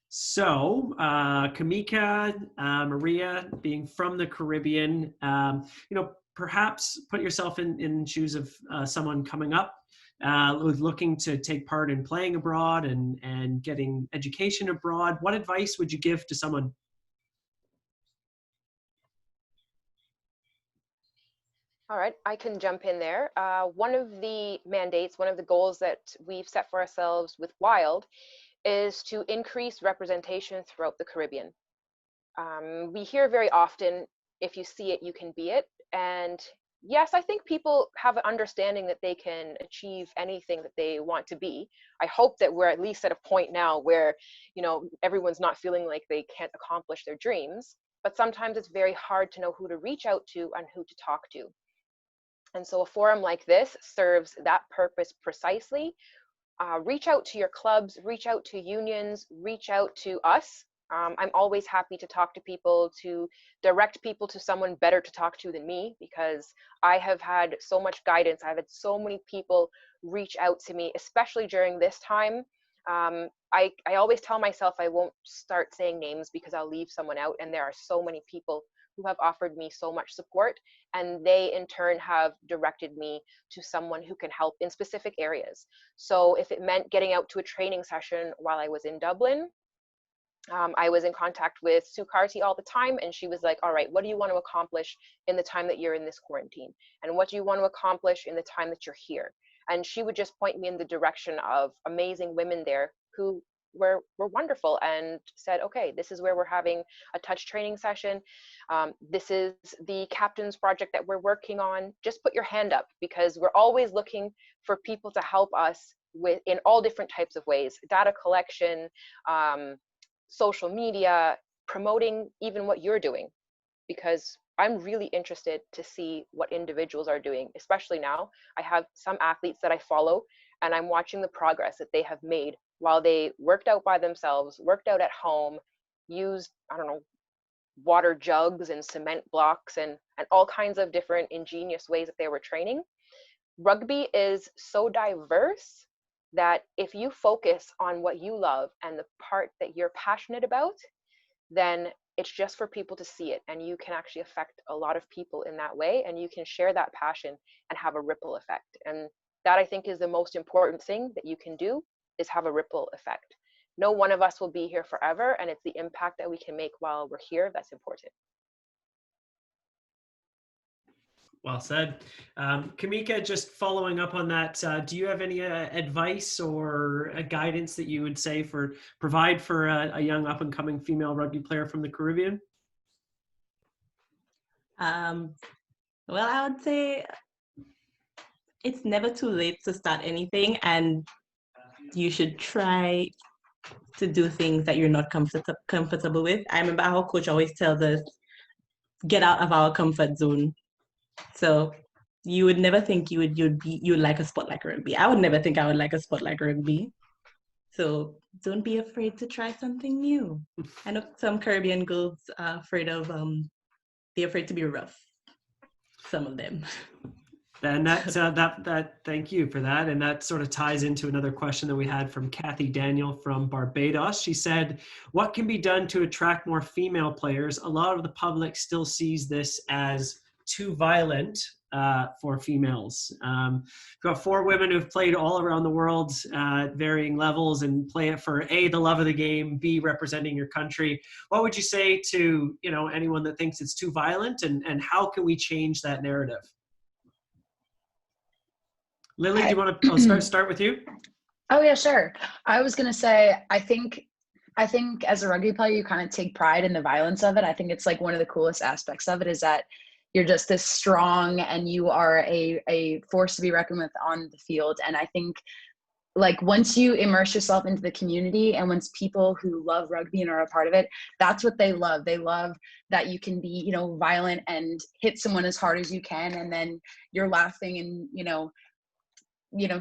Speaker 1: So, Kamika, Maria, being from the Caribbean, perhaps put yourself in shoes of someone coming up, looking to take part in playing abroad and getting education abroad. What advice would you give to someone?
Speaker 5: All right, I can jump in there. One of the mandates, one of the goals that we've set for ourselves with WILD is to increase representation throughout the Caribbean. We hear very often, if you see it, you can be it. And yes, I think people have an understanding that they can achieve anything that they want to be. I hope that we're at least at a point now where, everyone's not feeling like they can't accomplish their dreams. But sometimes it's very hard to know who to reach out to and who to talk to. And so a forum like this serves that purpose precisely. Reach out to your clubs, reach out to unions, reach out to us. I'm always happy to talk to people, to direct people to someone better to talk to than me, because I have had so much guidance. I've had so many people reach out to me, especially during this time. I always tell myself I won't start saying names because I'll leave someone out, and there are so many people who have offered me so much support, and they in turn have directed me to someone who can help in specific areas. So if it meant getting out to a training session while I was in Dublin, I was in contact with Sue Carty all the time, and she was like, all right, what do you want to accomplish in the time that you're in this quarantine? And what do you want to accomplish in the time that you're here? And she would just point me in the direction of amazing women there who were wonderful, and said, okay, this is where we're having a touch training session. This is the captain's project that we're working on. Just put your hand up, because we're always looking for people to help us with in all different types of ways, data collection, social media, promoting even what you're doing, because I'm really interested to see what individuals are doing, especially now. I have some athletes that I follow, and I'm watching the progress that they have made while they worked out by themselves, worked out at home, used, I don't know, water jugs and cement blocks and all kinds of different ingenious ways that they were training. Rugby is so diverse that if you focus on what you love and the part that you're passionate about, then it's just for people to see it, and you can actually affect a lot of people in that way, and you can share that passion and have a ripple effect. And that, I think, is the most important thing that you can do, is have a ripple effect. No one of us will be here forever, and it's the impact that we can make while we're here that's important.
Speaker 1: Well said. Kamika, just following up on that, do you have any advice or guidance that you would say provide for a young up and coming female rugby player from the Caribbean?
Speaker 4: Well, I would say it's never too late to start anything, and you should try to do things that you're not comfortable with. I remember our coach always tells us, get out of our comfort zone. So you would never think you'd like a sport like rugby. I would never think I would like a sport like rugby. So don't be afraid to try something new. I know some Caribbean girls are afraid of they're afraid to be rough. Some of them.
Speaker 1: And that thank you for that. And that sort of ties into another question that we had from Kathy Daniel from Barbados. She said, what can be done to attract more female players? A lot of the public still sees this as too violent for females. We've got 4 women who've played all around the world at varying levels and play it for A, the love of the game, B, representing your country. What would you say to anyone that thinks it's too violent, and how can we change that narrative? Lily, do you want to? I'll start with you.
Speaker 3: Oh yeah, sure. I was gonna say, I think as a rugby player, you kind of take pride in the violence of it. I think it's like one of the coolest aspects of it is that you're just this strong and you are a force to be reckoned with on the field. And I think like once you immerse yourself into the community, and once people who love rugby and are a part of it, that's what they love. They love that you can be, violent and hit someone as hard as you can, and then you're laughing and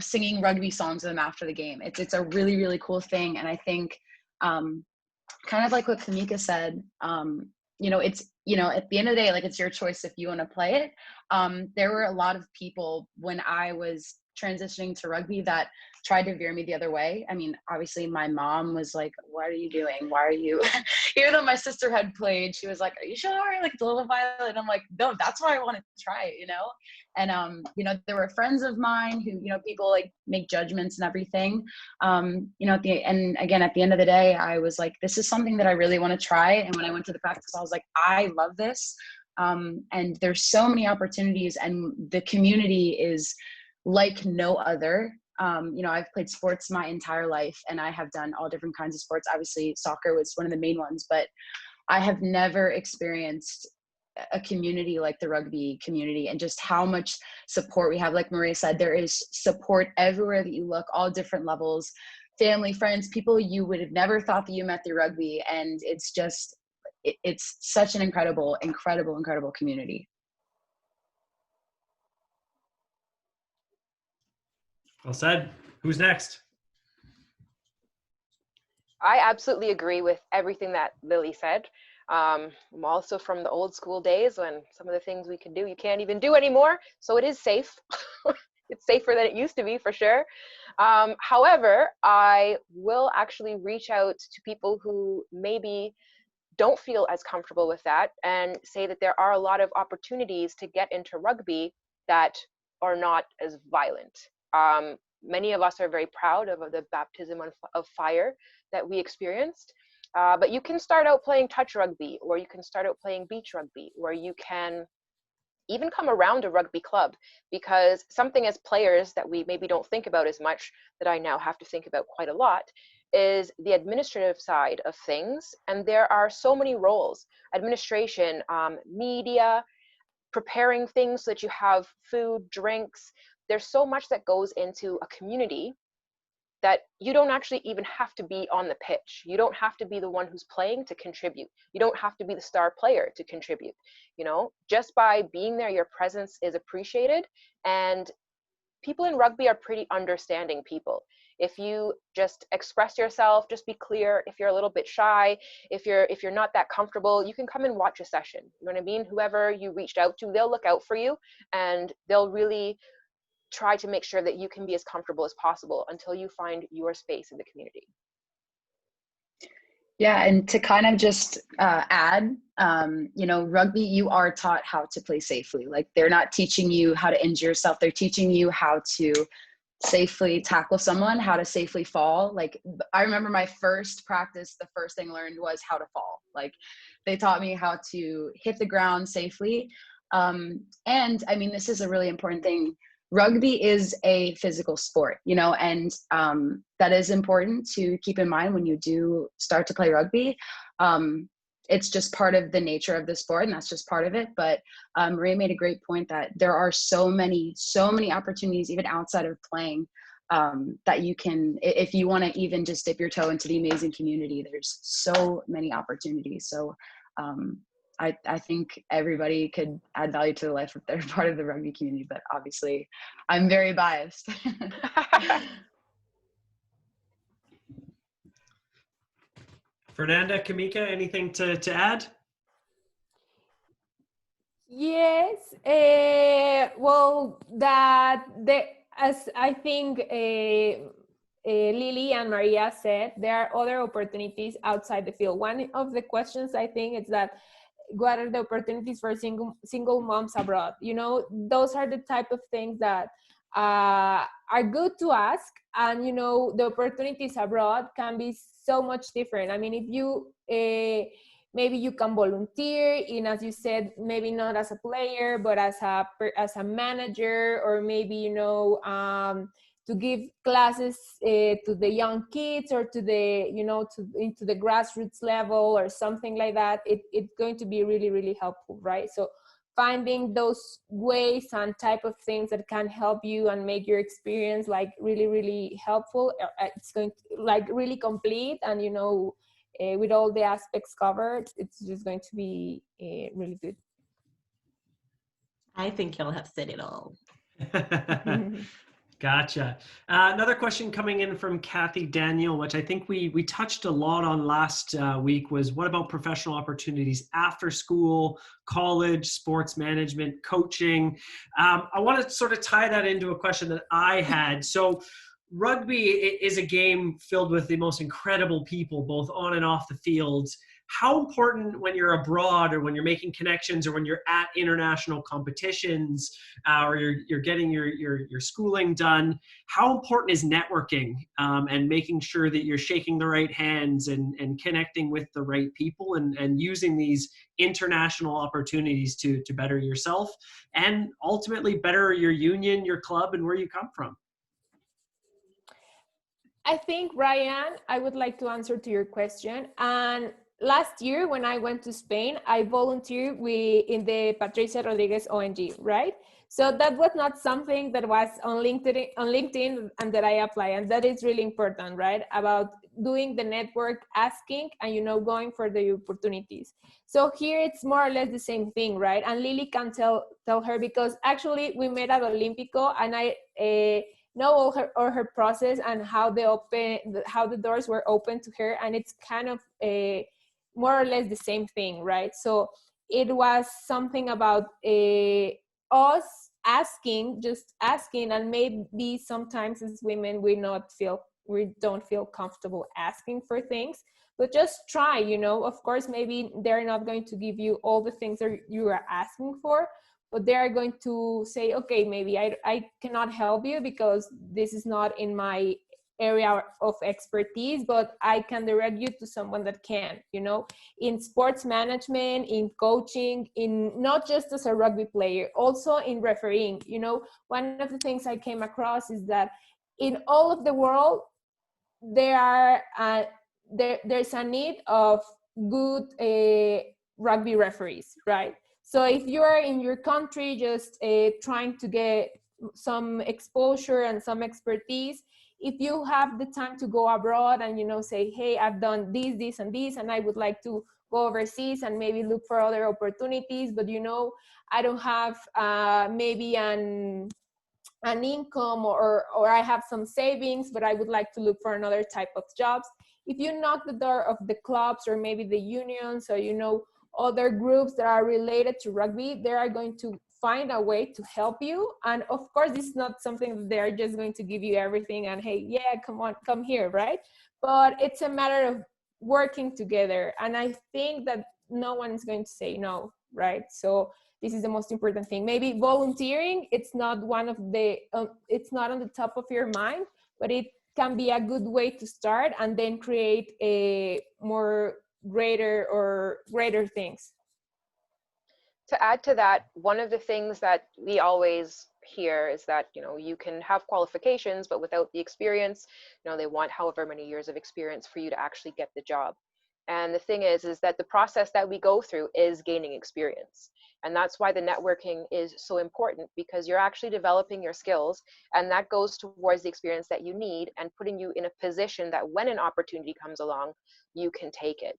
Speaker 3: singing rugby songs to them after the game. It's a really, really cool thing. And I think kind of like what Kamika said, it's, at the end of the day, like it's your choice if you want to play it. There were a lot of people when I was transitioning to rugby that tried to veer me the other way. I mean, obviously my mom was like, what are you doing? Why are you, even though my sister had played, she was like, are you sure? Like it's a little violent. I'm like, no, that's why I want to try it, And, there were friends of mine who, people like make judgments and everything. And again, at the end of the day, I was like, this is something that I really want to try. And when I went to the practice, I was like, I love this. And there's so many opportunities, and the community is like no other. I've played sports my entire life, and I have done all different kinds of sports. Obviously, soccer was one of the main ones, but I have never experienced a community like the rugby community, and just how much support we have. Like Maria said, there is support everywhere that you look, all different levels, family, friends, people you would have never thought that you met through rugby. And it's just, it's such an incredible community.
Speaker 1: Well said. Who's next?
Speaker 5: I absolutely agree with everything that Lily said. I'm also from the old school days when some of the things we can do, you can't even do anymore. So it is safe. It's safer than it used to be, for sure. However, I will actually reach out to people who maybe don't feel as comfortable with that, and say that there are a lot of opportunities to get into rugby that are not as violent. Many of us are very proud of the baptism of fire that we experienced. But you can start out playing touch rugby, or you can start out playing beach rugby, or you can even come around a rugby club, because something as players that we maybe don't think about as much, that I now have to think about quite a lot, is the administrative side of things. And there are so many roles: administration, media, preparing things so that you have food, drinks. There's so much that goes into a community that you don't actually even have to be on the pitch. You don't have to be the one who's playing to contribute. You don't have to be the star player to contribute. You know, just by being there, your presence is appreciated. And people in rugby are pretty understanding people. If you just express yourself, just be clear. If you're a little bit shy, if you're not that comfortable, you can come and watch a session. You know what I mean? Whoever you reached out to, they'll look out for you, and they'll really try to make sure that you can be as comfortable as possible until you find your space in the community.
Speaker 3: Yeah, and to kind of just add, you know, rugby, you are taught how to play safely. Like, they're not teaching you how to injure yourself. They're teaching you how to safely tackle someone, how to safely fall. Like, I remember my first practice, the first thing I learned was how to fall. Like, they taught me how to hit the ground safely. And I mean, this is a really important thing. Rugby is a physical sport, you know, and that is important to keep in mind when you do start to play rugby. It's just part of the nature of the sport, and that's just part of it. But Maria made a great point that there are so many opportunities, even outside of playing, that you can, if you want to even just dip your toe into the amazing community, there's so many opportunities. So I think everybody could add value to the life if they're part of the rugby community, but obviously I'm very biased.
Speaker 1: Fernanda, Kamika, anything to add?
Speaker 2: Yes, well, as I think Lily and Maria said, there are other opportunities outside the field. One of the questions, I think, is that what are the opportunities for single moms abroad? You know, those are the type of things that are good to ask. And, you know, the opportunities abroad can be so much different. I mean, if you maybe you can volunteer in, as you said, maybe not as a player, but as a manager, or maybe, you know, to give classes to the young kids, or to the, you know, into the grassroots level or something like that. It's going to be really, really helpful, right? So finding those ways and type of things that can help you and make your experience like really, really helpful. It's going to like really complete, and, you know, with all the aspects covered, it's just going to be really good.
Speaker 4: I think y'all have said it all.
Speaker 1: Gotcha. Another question coming in from Kathy Daniel, which I think we touched a lot on last week, was what about professional opportunities after school, college, sports management, coaching? I want to sort of tie that into a question that I had. So rugby is a game filled with the most incredible people, both on and off the field. How important, when you're abroad, or when you're making connections, or when you're at international competitions, or you're getting your schooling done, how important is networking and making sure that you're shaking the right hands and connecting with the right people, and using these international opportunities to better yourself and ultimately better your union, your club, and where you come from?
Speaker 2: I think, Ryan, I would like to answer to your question. And last year, when I went to Spain, I volunteered in the Patricia Rodriguez ONG, right? So that was not something that was on LinkedIn and that I apply. And that is really important, right? About doing the network, asking, and, you know, going for the opportunities. So here it's more or less the same thing, right? And Lily can tell her, because actually we met at Olympico, and I know all her process and how the doors were open to her, and it's kind of more or less the same thing, right? So it was something about us just asking, and maybe sometimes as women we don't feel comfortable asking for things, but just try, you know. Of course, maybe they're not going to give you all the things that you are asking for, but they are going to say, okay, maybe I cannot help you because this is not in my area of expertise, but I can direct you to someone that can, you know, in sports management, in coaching, in not just as a rugby player, also in refereeing. You know, one of the things I came across is that in all of the world, there's a need of good rugby referees, right? So if you are in your country just trying to get some exposure and some expertise, if you have the time to go abroad and, you know, say, hey, I've done this and this, and I would like to go overseas and maybe look for other opportunities, but, you know, I don't have maybe an income, or I have some savings, but I would like to look for another type of jobs. If you knock the door of the clubs or maybe the unions, or, you know, other groups that are related to rugby, they are going to find a way to help you. And of course, this is not something that they're just going to give you everything and, hey, yeah, come on, come here, right? But it's a matter of working together. And I think that no one is going to say no, right? So this is the most important thing. Maybe volunteering, it's not one of the, it's not on the top of your mind, but it can be a good way to start and then create a more greater things.
Speaker 5: To add to that, one of the things that we always hear is that, you know, you can have qualifications, but without the experience, you know, they want however many years of experience for you to actually get the job. And the thing is that the process that we go through is gaining experience. And that's why the networking is so important, because you're actually developing your skills, and that goes towards the experience that you need and putting you in a position that when an opportunity comes along, you can take it.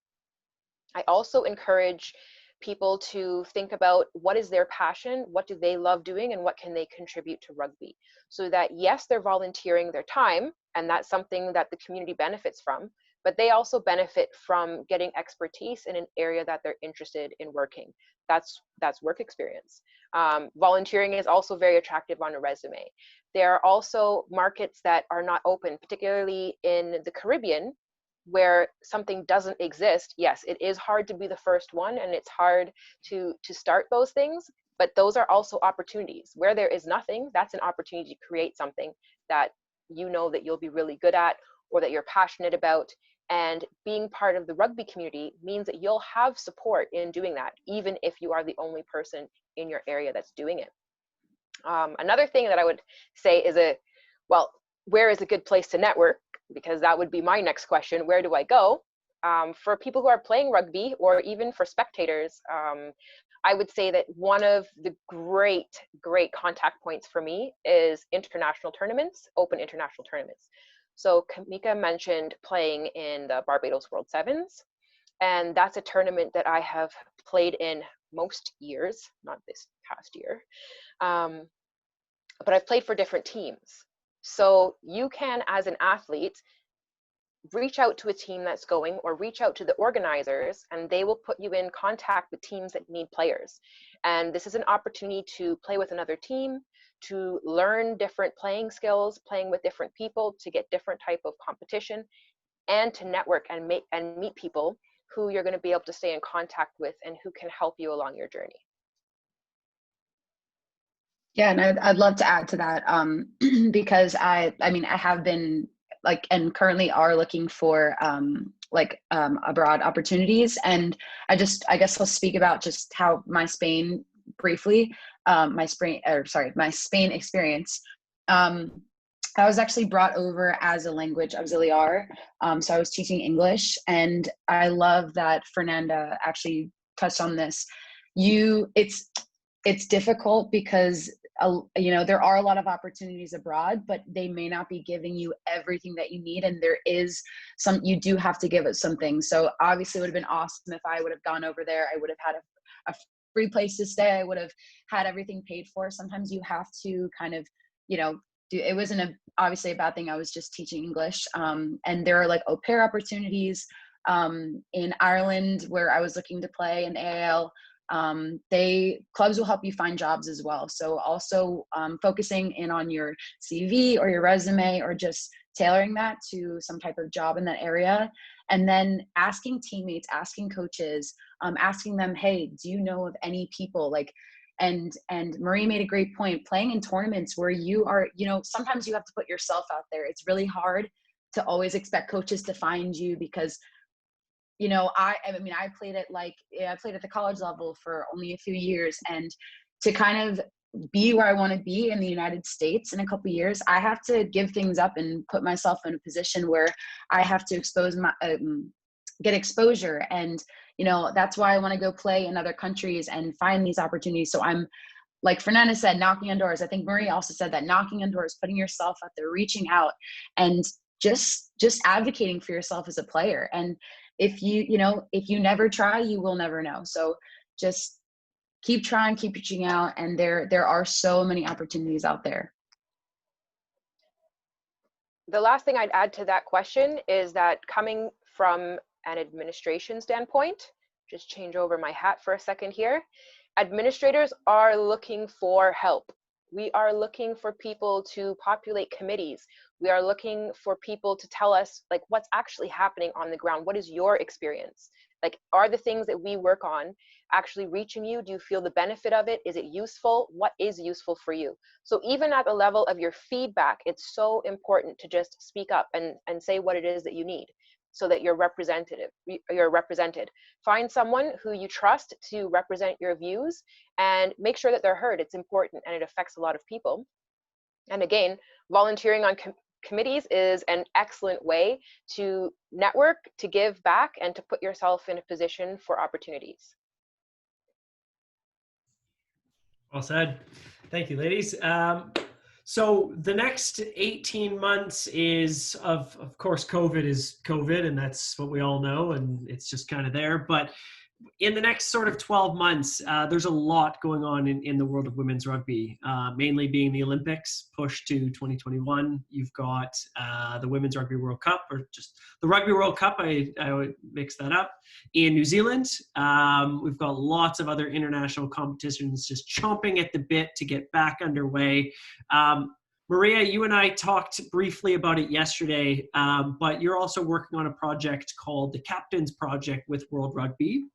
Speaker 5: I also encourage people to think about what is their passion, what do they love doing, and what can they contribute to rugby. So that, yes, they're volunteering their time, and that's something that the community benefits from, but they also benefit from getting expertise in an area that they're interested in working. That's work experience. Volunteering is also very attractive on a resume. There are also markets that are not open, particularly in the Caribbean, where something doesn't exist. Yes, it is hard to be the first one, and it's hard to start those things, but those are also opportunities. Where there is nothing, that's an opportunity to create something that you know that you'll be really good at, or that you're passionate about. And being part of the rugby community means that you'll have support in doing that, even if you are the only person in your area that's doing it. Another thing that I would say is where is a good place to network? Because that would be my next question. Where do I go? For people who are playing rugby, or even for spectators, I would say that one of the great contact points for me is international tournaments, open international tournaments. So Kamika mentioned playing in the Barbados World Sevens, and that's a tournament that I have played in most years, not this past year, but I've played for different teams. So you can, as an athlete, reach out to a team that's going, or reach out to the organizers, and they will put you in contact with teams that need players. And this is an opportunity to play with another team, to learn different playing skills, playing with different people, to get different type of competition, and to network and meet people who you're going to be able to stay in contact with and who can help you along your journey.
Speaker 3: Yeah, and I'd love to add to that, because I mean, I have been and currently are looking for abroad opportunities. And I guess I'll speak about just how my Spain briefly, my Spain experience. I was actually brought over as a language auxiliar. So I was teaching English, and I love that Fernanda actually touched on this. It's difficult because there are a lot of opportunities abroad, but they may not be giving you everything that you need. And there is you do have to give it something. So obviously it would have been awesome if I would have gone over there. I would have had a free place to stay. I would have had everything paid for. Sometimes you have to kind of, it wasn't obviously a bad thing. I was just teaching English. And there are like au pair opportunities in Ireland where I was looking to play in AIL. Clubs will help you find jobs as well. So also focusing in on your CV or your resume, or just tailoring that to some type of job in that area. And then asking teammates, asking coaches, asking them, hey, do you know of any people and Marie made a great point, playing in tournaments where you are, sometimes you have to put yourself out there. It's really hard to always expect coaches to find you, because you know, I mean, I played at the college level for only a few years, and to kind of be where I want to be in the United States in a couple of years, I have to give things up and put myself in a position where I have to get exposure. And, you know, that's why I want to go play in other countries and find these opportunities. So I'm, like Fernanda said, knocking on doors. I think Marie also said that, knocking on doors, putting yourself out there, reaching out, and just advocating for yourself as a player. And if you never try, you will never know. So just keep trying, keep reaching out, and there are so many opportunities out there.
Speaker 5: The last thing I'd add to that question is that, coming from an administration standpoint, just change over my hat for a second here, administrators are looking for help. We are looking for people to populate committees. We are looking for people to tell us, like, what's actually happening on the ground. What is your experience? Like, are the things that we work on actually reaching you? Do you feel the benefit of it? Is it useful? What is useful for you? So even at the level of your feedback, it's so important to just speak up and say what it is that you need, so that you're represented. Find someone who you trust to represent your views, and make sure that they're heard. It's important, and it affects a lot of people. And again, volunteering on committees is an excellent way to network, to give back, and to put yourself in a position for opportunities.
Speaker 1: Well said. Thank you, ladies. So the next 18 months is, of course, COVID is COVID, and that's what we all know, and it's just kind of there. But in the next sort of 12 months, there's a lot going on in the world of women's rugby, mainly being the Olympics pushed to 2021. You've got the Women's Rugby World Cup, or just the Rugby World Cup, I would mix that up, in New Zealand. We've got lots of other international competitions just chomping at the bit to get back underway. Maria, you and I talked briefly about it yesterday, but you're also working on a project called the Captains Project with World Rugby.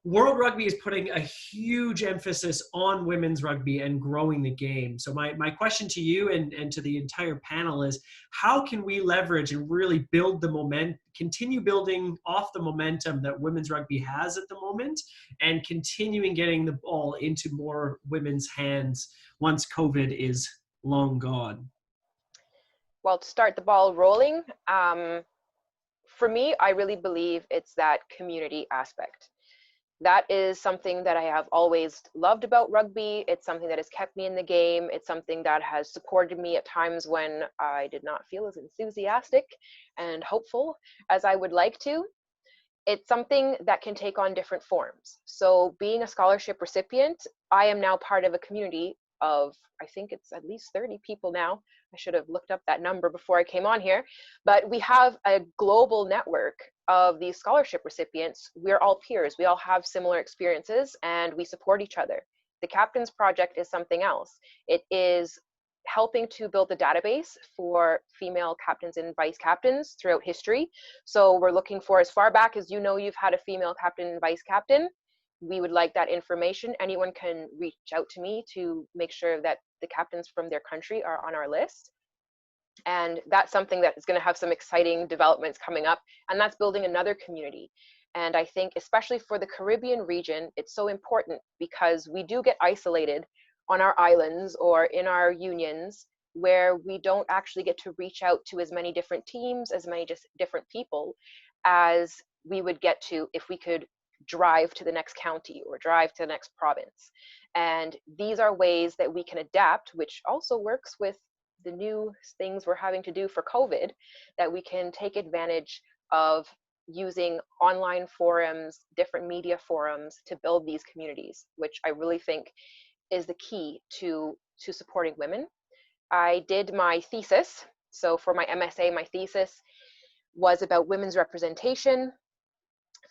Speaker 1: World Rugby is putting a huge emphasis on women's rugby and growing the game. So my question to you and to the entire panel is, how can we leverage and really build the momentum, continue building off the momentum that women's rugby has at the moment, and continuing getting the ball into more women's hands once COVID is long gone?
Speaker 5: Well, to start the ball rolling, for me, I really believe it's that community aspect. That is something that I have always loved about rugby. It's something that has kept me in the game. It's something that has supported me at times when I did not feel as enthusiastic and hopeful as I would like to. It's something that can take on different forms. So being a scholarship recipient, I am now part of a community of, I think it's at least 30 people now. I should have looked up that number before I came on here, but we have a global network of these scholarship recipients. We're all peers. We all have similar experiences, and we support each other. The Captains Project is something else. It is helping to build a database for female captains and vice captains throughout history. So we're looking for, as far back as you know you've had a female captain and vice captain, we would like that information. Anyone can reach out to me to make sure that the captains from their country are on our list. And that's something that is going to have some exciting developments coming up. And that's building another community. And I think especially for the Caribbean region, it's so important, because we do get isolated on our islands or in our unions, where we don't actually get to reach out to as many different teams, as many just different people as we would get to if we could drive to the next county or drive to the next province. And these are ways that we can adapt, which also works with the new things we're having to do for COVID, that we can take advantage of using online forums, different media forums to build these communities, which I really think is the key to supporting women. I did my thesis. So for my MSA, my thesis was about women's representation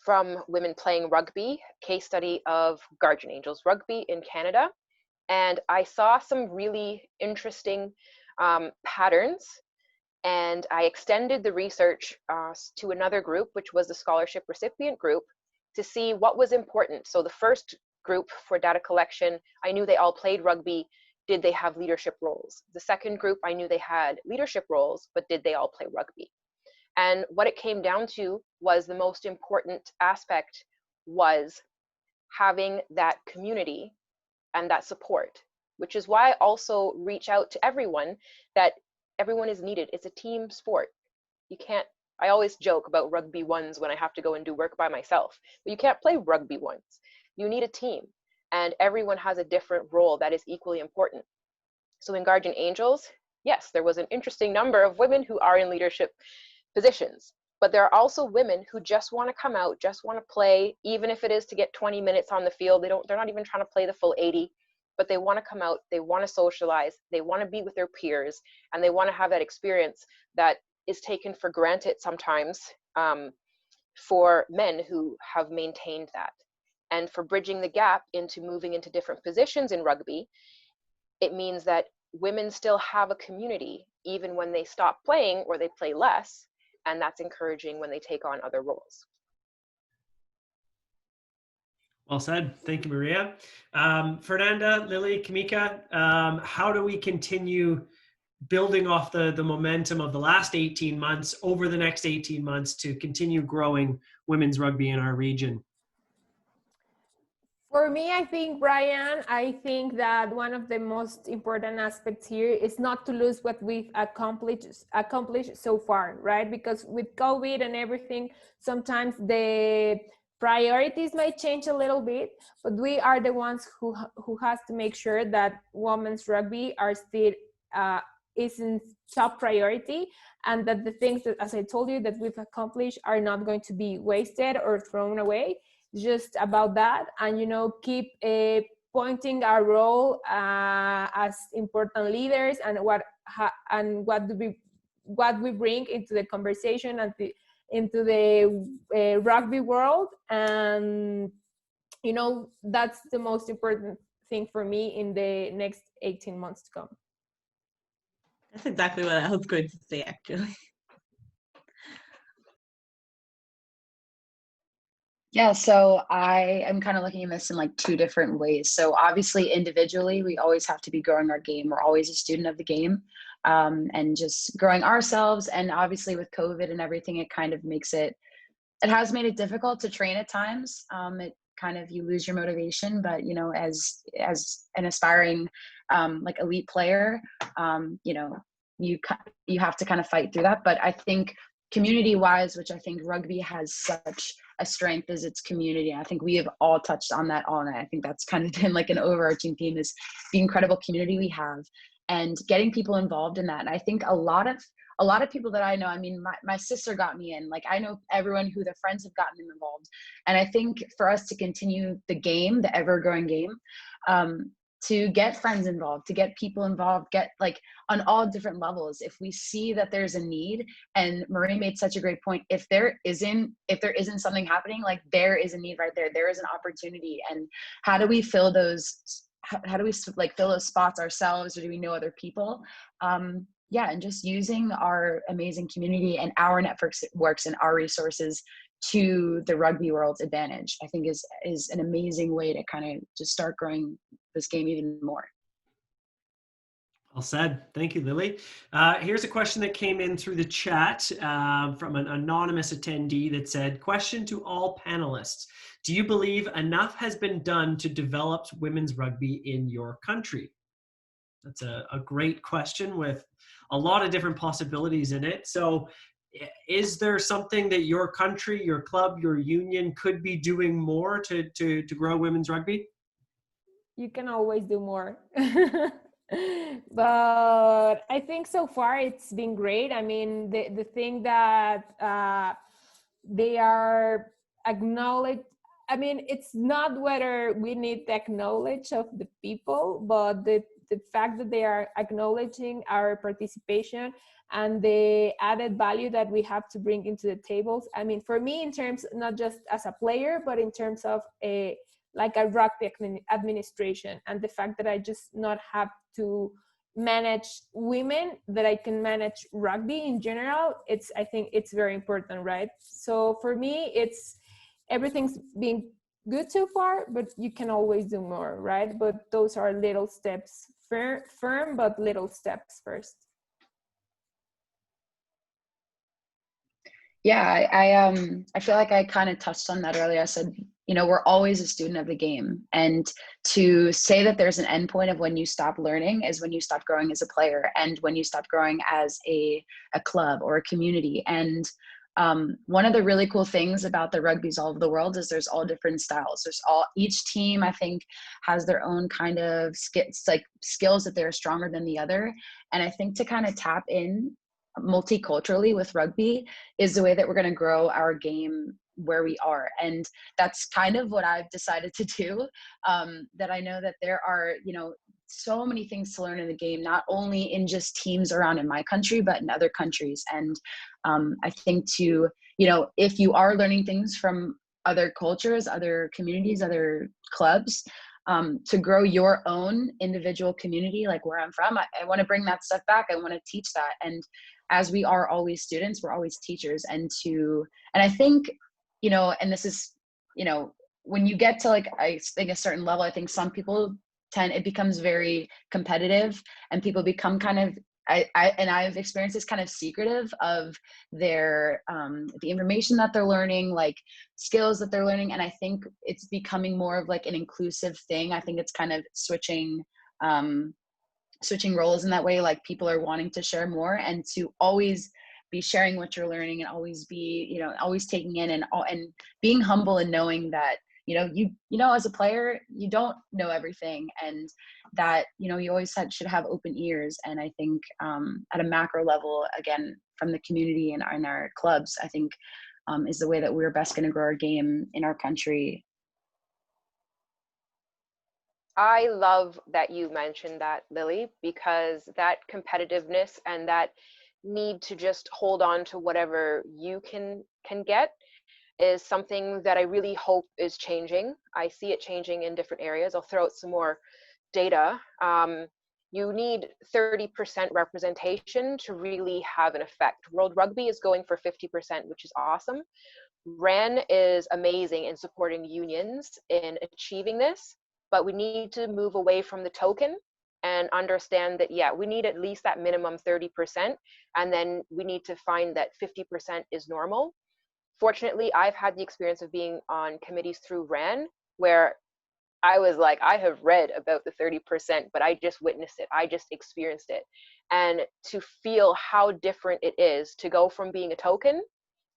Speaker 5: from women playing rugby, case study of Guardian Angels Rugby in Canada. And I saw some really interesting patterns, and I extended the research to another group, which was the scholarship recipient group, to see what was important. So the first group for data collection, I knew they all played rugby did they have leadership roles? The second group, I knew they had leadership roles, but did they all play rugby? And what it came down to was the most important aspect was having that community and that support, which is why I also reach out to everyone, that everyone is needed. It's a team sport. You can't, I always joke about rugby ones when I have to go and do work by myself, but you can't play rugby ones. You need a team, and everyone has a different role that is equally important. So in Guardian Angels, yes, there was an interesting number of women who are in leadership positions, but there are also women who just want to come out, just want to play, even if it is to get 20 minutes on the field. They're not even trying to play the full 80, but they want to come out, they want to socialize, they want to be with their peers, and they want to have that experience that is taken for granted sometimes for men who have maintained that. And for bridging the gap into moving into different positions in rugby, it means that women still have a community even when they stop playing or they play less, and that's encouraging when they take on other roles.
Speaker 1: Well said. Thank you, Maria. Fernanda, Lily, Kamika, how do we continue building off the momentum of the last 18 months over the next 18 months to continue growing women's rugby in our region?
Speaker 2: For me, I think, Brian, I think that one of the most important aspects here is not to lose what we've accomplished so far, right? Because with COVID and everything, sometimes the priorities might change a little bit, but we are the ones who has to make sure that women's rugby are still is in top priority, and that the things that, as I told you, that we've accomplished are not going to be wasted or thrown away. Just about that, and keep pointing our role as important leaders, and what we bring into the conversation and into the rugby world. And that's the most important thing for me in the next 18 months to come.
Speaker 4: That's exactly what I was going to say, actually.
Speaker 3: Yeah, so I am kind of looking at this in like two different ways. So obviously individually, we always have to be growing our game. We're always a student of the game, and just growing ourselves. And obviously with COVID and everything, it kind of makes it has made it difficult to train at times. It kind of, you lose your motivation, but as an aspiring like elite player, you have to kind of fight through that. But I think community wise, which I think rugby has such a strength, is its community. I think we have all touched on that all night. I think that's kind of been like an overarching theme, is the incredible community we have and getting people involved in that. And I think a lot of people that I know, I mean, my sister got me in, like I know everyone who their friends have gotten them involved. And I think for us to continue the game, the ever growing game, to get friends involved, to get people involved, get like on all different levels. If we see that there's a need, and Marie made such a great point, if there isn't something happening, like there is a need right there. There is an opportunity. And how do we fill those? How do we like fill those spots ourselves, or do we know other people? Yeah, and just using our amazing community and our networks and our resources to the rugby world's advantage, I think is an amazing way to kind of just start growing this game even more.
Speaker 1: Well said. Thank you, Lily. Here's a question that came in through the chat from an anonymous attendee that said, question to all panelists. Do you believe enough has been done to develop women's rugby in your country? That's a great question with a lot of different possibilities in it. So is there something that your country, your club, your union could be doing more to grow women's rugby?
Speaker 2: You can always do more. But I think so far it's been great. I mean, the thing that they are acknowledged, I mean, it's not whether we need the acknowledge of the people, but the fact that they are acknowledging our participation and the added value that we have to bring into the tables. I mean, for me, in terms, not just as a player, but in terms of a rugby administration, and the fact that I just not have to manage women, that I can manage rugby in general, I think it's very important, right? So for me, everything's been good so far, but you can always do more, right? But those are little steps firm but little steps first.
Speaker 3: Yeah, I feel like I kind of touched on that earlier. I said, you know, we're always a student of the game, and to say that there's an endpoint of when you stop learning is when you stop growing as a player, and when you stop growing as a club or a community. And one of the really cool things about the rugby's all over the world is there's all different styles. Each team, I think, has their own kind of skills that they're stronger than the other. And I think to kind of tap in multiculturally with rugby is the way that we're going to grow our game where we are. And that's kind of what I've decided to do. That I know that there are, you know, so many things to learn in the game, not only in just teams around in my country, but in other countries. And I think you know, if you are learning things from other cultures, other communities, other clubs, to grow your own individual community, like where I'm from, I want to bring that stuff back. I want to teach that. And as we are always students, we're always teachers. And I think, you know, and this is, you know, when you get to like, I think a certain level, I think some people it becomes very competitive, and people become kind of, I've experienced this kind of secretive of their, the information that they're learning, like skills that they're learning. And I think it's becoming more of like an inclusive thing. I think it's kind of switching roles in that way. Like people are wanting to share more, and to always be sharing what you're learning, and always be, you know, always taking in and being humble, and knowing that, you know, as a player, you don't know everything, and that, you know, you always should have open ears. And I think at a macro level, again, from the community and in our clubs, I think is the way that we're best going to grow our game in our country.
Speaker 5: I love that you mentioned that, Lily, because that competitiveness and that need to just hold on to whatever you can get is something that I really hope is changing. I see it changing in different areas. I'll throw out some more data. You need 30% representation to really have an effect. World Rugby is going for 50%, which is awesome. RAN is amazing in supporting unions in achieving this, but we need to move away from the token and understand that, yeah, we need at least that minimum 30%, and then we need to find that 50% is normal. Fortunately, I've had the experience of being on committees through RAN, where I was like, I have read about the 30%, but I just witnessed it. I just experienced it. And to feel how different it is to go from being a token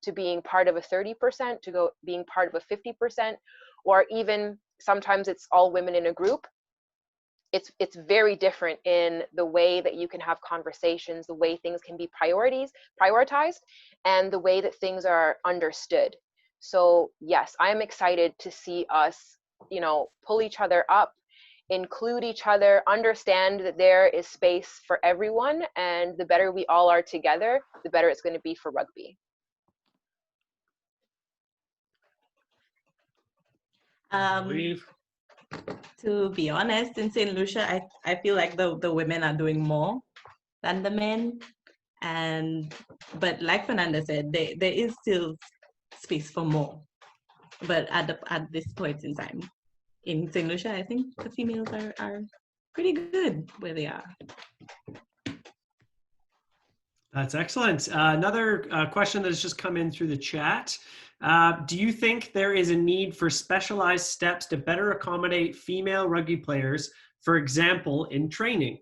Speaker 5: to being part of a 30%, to being part of a 50%, or even sometimes it's all women in a group. It's very different in the way that you can have conversations, the way things can be prioritized, and the way that things are understood. So yes, I'm excited to see us, you know, pull each other up, include each other, understand that there is space for everyone, and the better we all are together, the better it's going to be for rugby.
Speaker 4: To be honest, in St. Lucia, I feel like the women are doing more than the men. But like Fernanda said, there is still space for more. But at this point in time, in St. Lucia, I think the females are pretty good where they are.
Speaker 1: That's excellent. Another question that has just come in through the chat. Do you think there is a need for specialized steps to better accommodate female rugby players, for example, in training?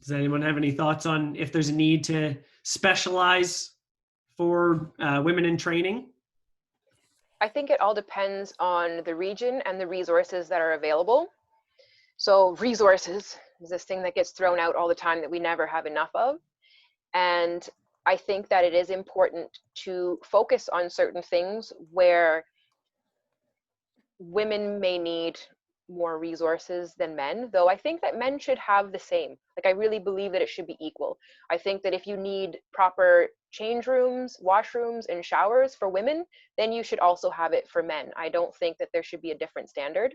Speaker 1: Does anyone have any thoughts on if there's a need to specialize for women in training?
Speaker 5: I think it all depends on the region and the resources that are available. So resources is this thing that gets thrown out all the time that we never have enough of. And I think that it is important to focus on certain things where women may need more resources than men, though I think that men should have the same. Like, I really believe that it should be equal. I think that if you need proper change rooms, washrooms, and showers for women, then you should also have it for men. I don't think that there should be a different standard.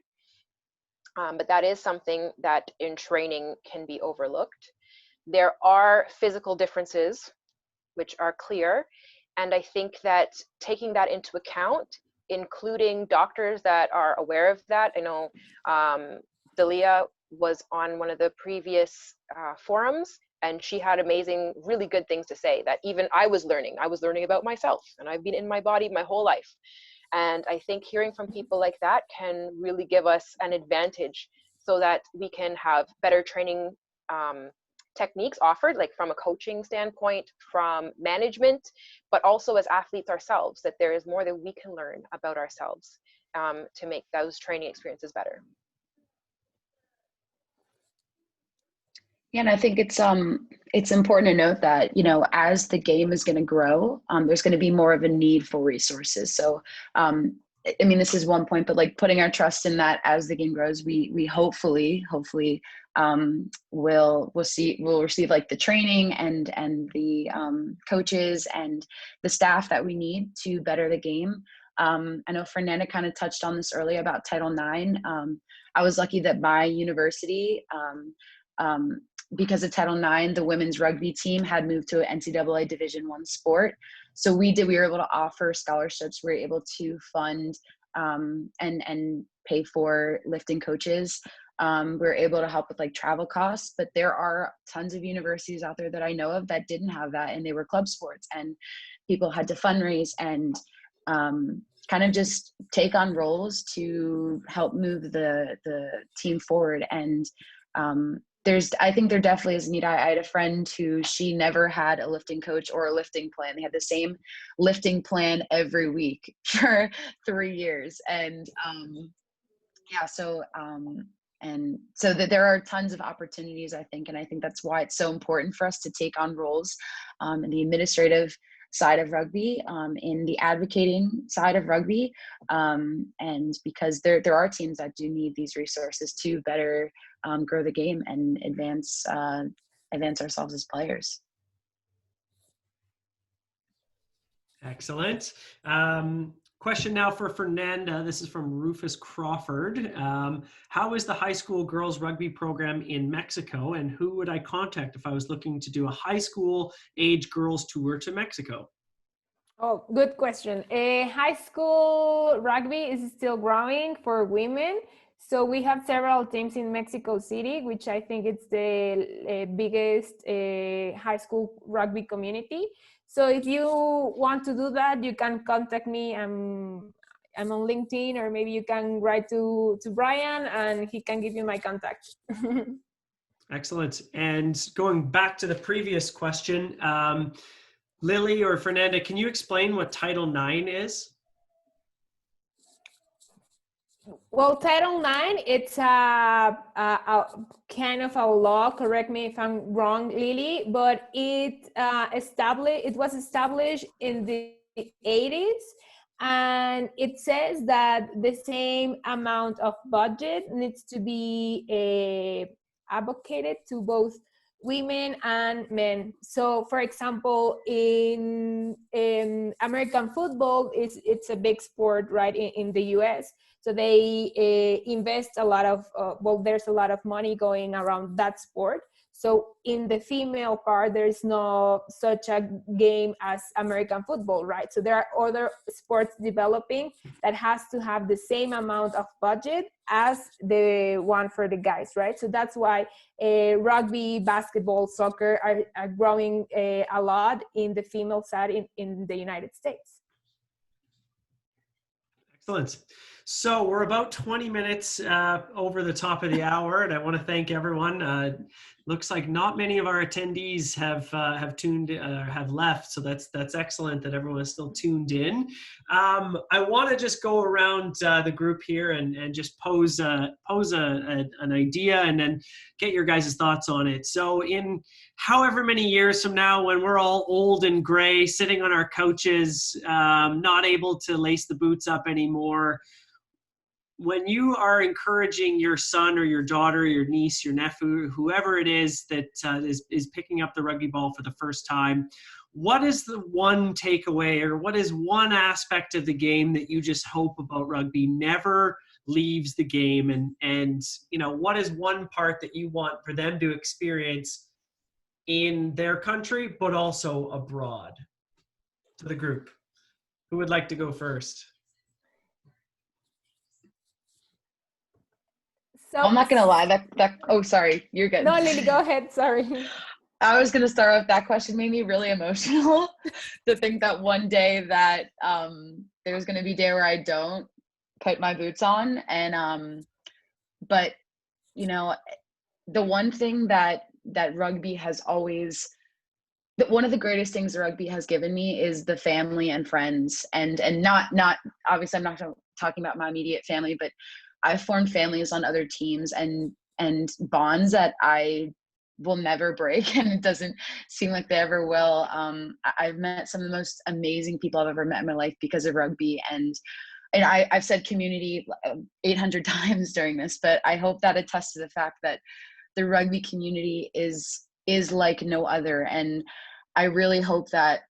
Speaker 5: But that is something that in training can be overlooked. There are physical differences, which are clear, And I think that taking that into account, including doctors that are aware of that. I know Dalia was on one of the previous forums, and she had amazing, really good things to say that even I was learning. I was learning about myself, and I've been in my body my whole life. And I think hearing from people like that can really give us an advantage so that we can have better training techniques offered, like from a coaching standpoint, from management, but also as athletes ourselves, that there is more that we can learn about ourselves to make those training experiences better.
Speaker 3: Yeah, and I think it's important to note that, you know, as the game is going to grow, there's going to be more of a need for resources. So, I mean, this is one point, but like putting our trust in that as the game grows, we hopefully we'll receive like the training and the coaches and the staff that we need to better the game. I know Fernanda kind of touched on this earlier about Title IX. I was lucky that my university, because of Title IX, the women's rugby team had moved to an NCAA Division I sport. So we were able to offer scholarships. We were able to fund and pay for lifting coaches. We were able to help with like travel costs, but there are tons of universities out there that I know of that didn't have that, and they were club sports, and people had to fundraise and kind of just take on roles to help move the team forward. And I think there definitely is a need. I had a friend who she never had a lifting coach or a lifting plan. They had the same lifting plan every week for 3 years. And yeah, so that there are tons of opportunities, I think, and I think that's why it's so important for us to take on roles in the administrative side of rugby, in the advocating side of rugby, and because there are teams that do need these resources to better grow the game and advance ourselves as players.
Speaker 1: Excellent. Question now for Fernanda. This is from Rufus Crawford. How is the high school girls rugby program in Mexico, and who would I contact if I was looking to do a high school age girls tour to Mexico?
Speaker 2: Oh, good question. High school rugby is still growing for women. So we have several teams in Mexico City, which I think it's the biggest high school rugby community. So if you want to do that, you can contact me. I'm on LinkedIn, or maybe you can write to Brian and he can give you my contact.
Speaker 1: Excellent. And going back to the previous question, Lily or Fernanda, can you explain what Title IX is?
Speaker 2: Well, Title IX, it's a kind of a law, correct me if I'm wrong, Lily, but it was established in the 80s, and it says that the same amount of budget needs to be advocated to both women and men. So, for example, in American football, it's a big sport, right, in the US. So they invest a lot of, there's a lot of money going around that sport. So in the female part, there's no such a game as American football, right? So there are other sports developing that has to have the same amount of budget as the one for the guys, right? So that's why rugby, basketball, soccer are growing a lot in the female side in the United States.
Speaker 1: Excellent. So we're about 20 minutes over the top of the hour, and I want to thank everyone. Looks like not many of our attendees have tuned have left, so that's excellent that everyone is still tuned in. I want to just go around the group here and just pose an idea and then get your guys' thoughts on it. So in however many years from now, when we're all old and gray, sitting on our couches, not able to lace the boots up anymore, when you are encouraging your son or your daughter, your niece, your nephew, whoever it is that is picking up the rugby ball for the first time, what is the one takeaway, or what is one aspect of the game that you just hope about rugby never leaves the game? And you know, what is one part that you want for them to experience in their country, but also abroad? to the group. Who would like to go first?
Speaker 2: So,
Speaker 3: I'm not gonna lie, that oh, sorry, you're good.
Speaker 2: no, Lily, go ahead. Sorry.
Speaker 3: I was gonna start with that question made me really emotional to think that one day that there's gonna be a day where I don't put my boots on. And but you know, the one thing that rugby has always, one of the greatest things rugby has given me is the family and friends, and not obviously I'm not talking about my immediate family, but I've formed families on other teams and bonds that I will never break, and it doesn't seem like they ever will. I've met some of the most amazing people I've ever met in my life because of rugby, and I've said community 800 times during this, but I hope that attests to the fact that the rugby community is like no other. And I really hope that,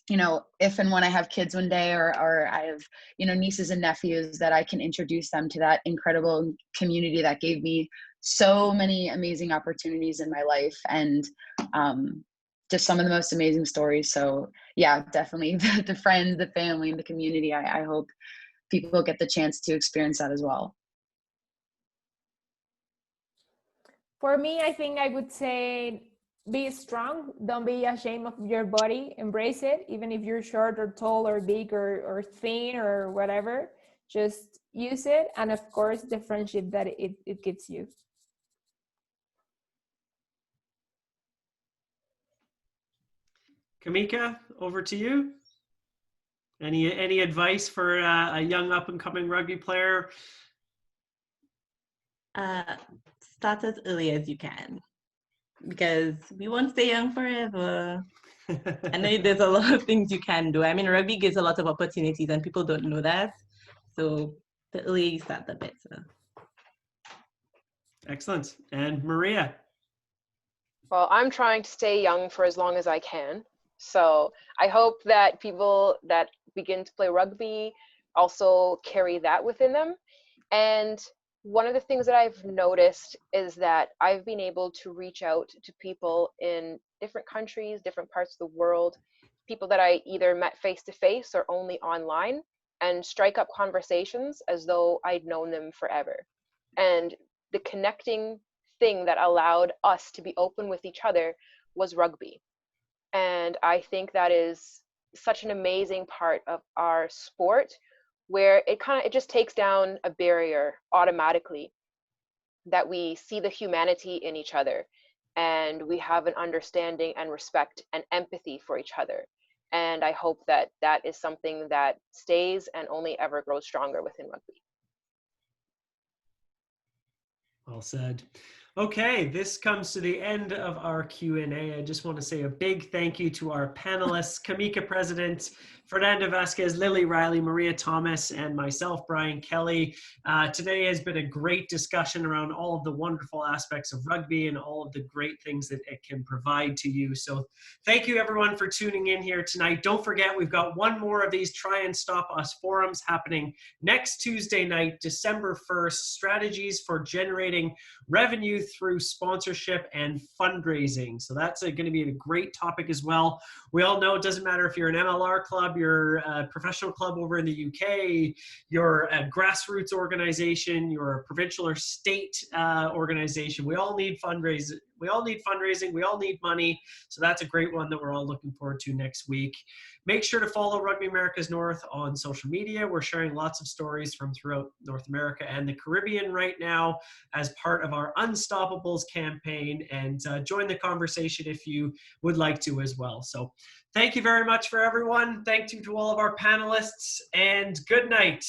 Speaker 3: you know, if and when I have kids one day, or I have, you know, nieces and nephews, that I can introduce them to that incredible community that gave me so many amazing opportunities in my life, and just some of the most amazing stories. So yeah, definitely the friends, the family, and the community. I hope people get the chance to experience that as well.
Speaker 2: For me, I think I would say be strong. Don't be ashamed of your body. Embrace it, even if you're short or tall or big or thin or whatever. Just use it. And of course, the friendship that it gives you.
Speaker 1: Kamika, over to you. Any advice for a young up-and-coming rugby player?
Speaker 4: Start as early as you can, because we won't stay young forever. I know there's a lot of things you can do. I mean, rugby gives a lot of opportunities and people don't know that. So the earlier you start, the better.
Speaker 1: Excellent. And Maria?
Speaker 5: Well, I'm trying to stay young for as long as I can. So I hope that people that begin to play rugby also carry that within them. And one of the things that I've noticed is that I've been able to reach out to people in different countries, different parts of the world, people that I either met face to face or only online, and strike up conversations as though I'd known them forever. And the connecting thing that allowed us to be open with each other was rugby. And I think that is such an amazing part of our sport, where it just takes down a barrier automatically, that we see the humanity in each other, and we have an understanding and respect and empathy for each other. And I hope that that is something that stays and only ever grows stronger within rugby.
Speaker 1: Well said. Okay, this comes to the end of our Q&A. I just want to say a big thank you to our panelists, Kamika President, Fernanda Vasquez, Lily Riley, Maria Thomas, and myself, Brian Kelly. Today has been a great discussion around all of the wonderful aspects of rugby and all of the great things that it can provide to you. So thank you everyone for tuning in here tonight. Don't forget, we've got one more of these Try and Stop Us forums happening next Tuesday night, December 1st, strategies for generating revenue through sponsorship and fundraising. So that's going to be a great topic as well. We all know it doesn't matter if you're an MLR club, you're a professional club over in the UK, you're a grassroots organization, you're a provincial or state organization. We all need fundraising. We all need fundraising. We all need money. So that's a great one that we're all looking forward to next week. Make sure to follow Rugby Americas North on social media. We're sharing lots of stories from throughout North America and the Caribbean right now as part of our Unstoppables campaign, and join the conversation if you would like to as well. So thank you very much for everyone. Thank you to all of our panelists, and good night.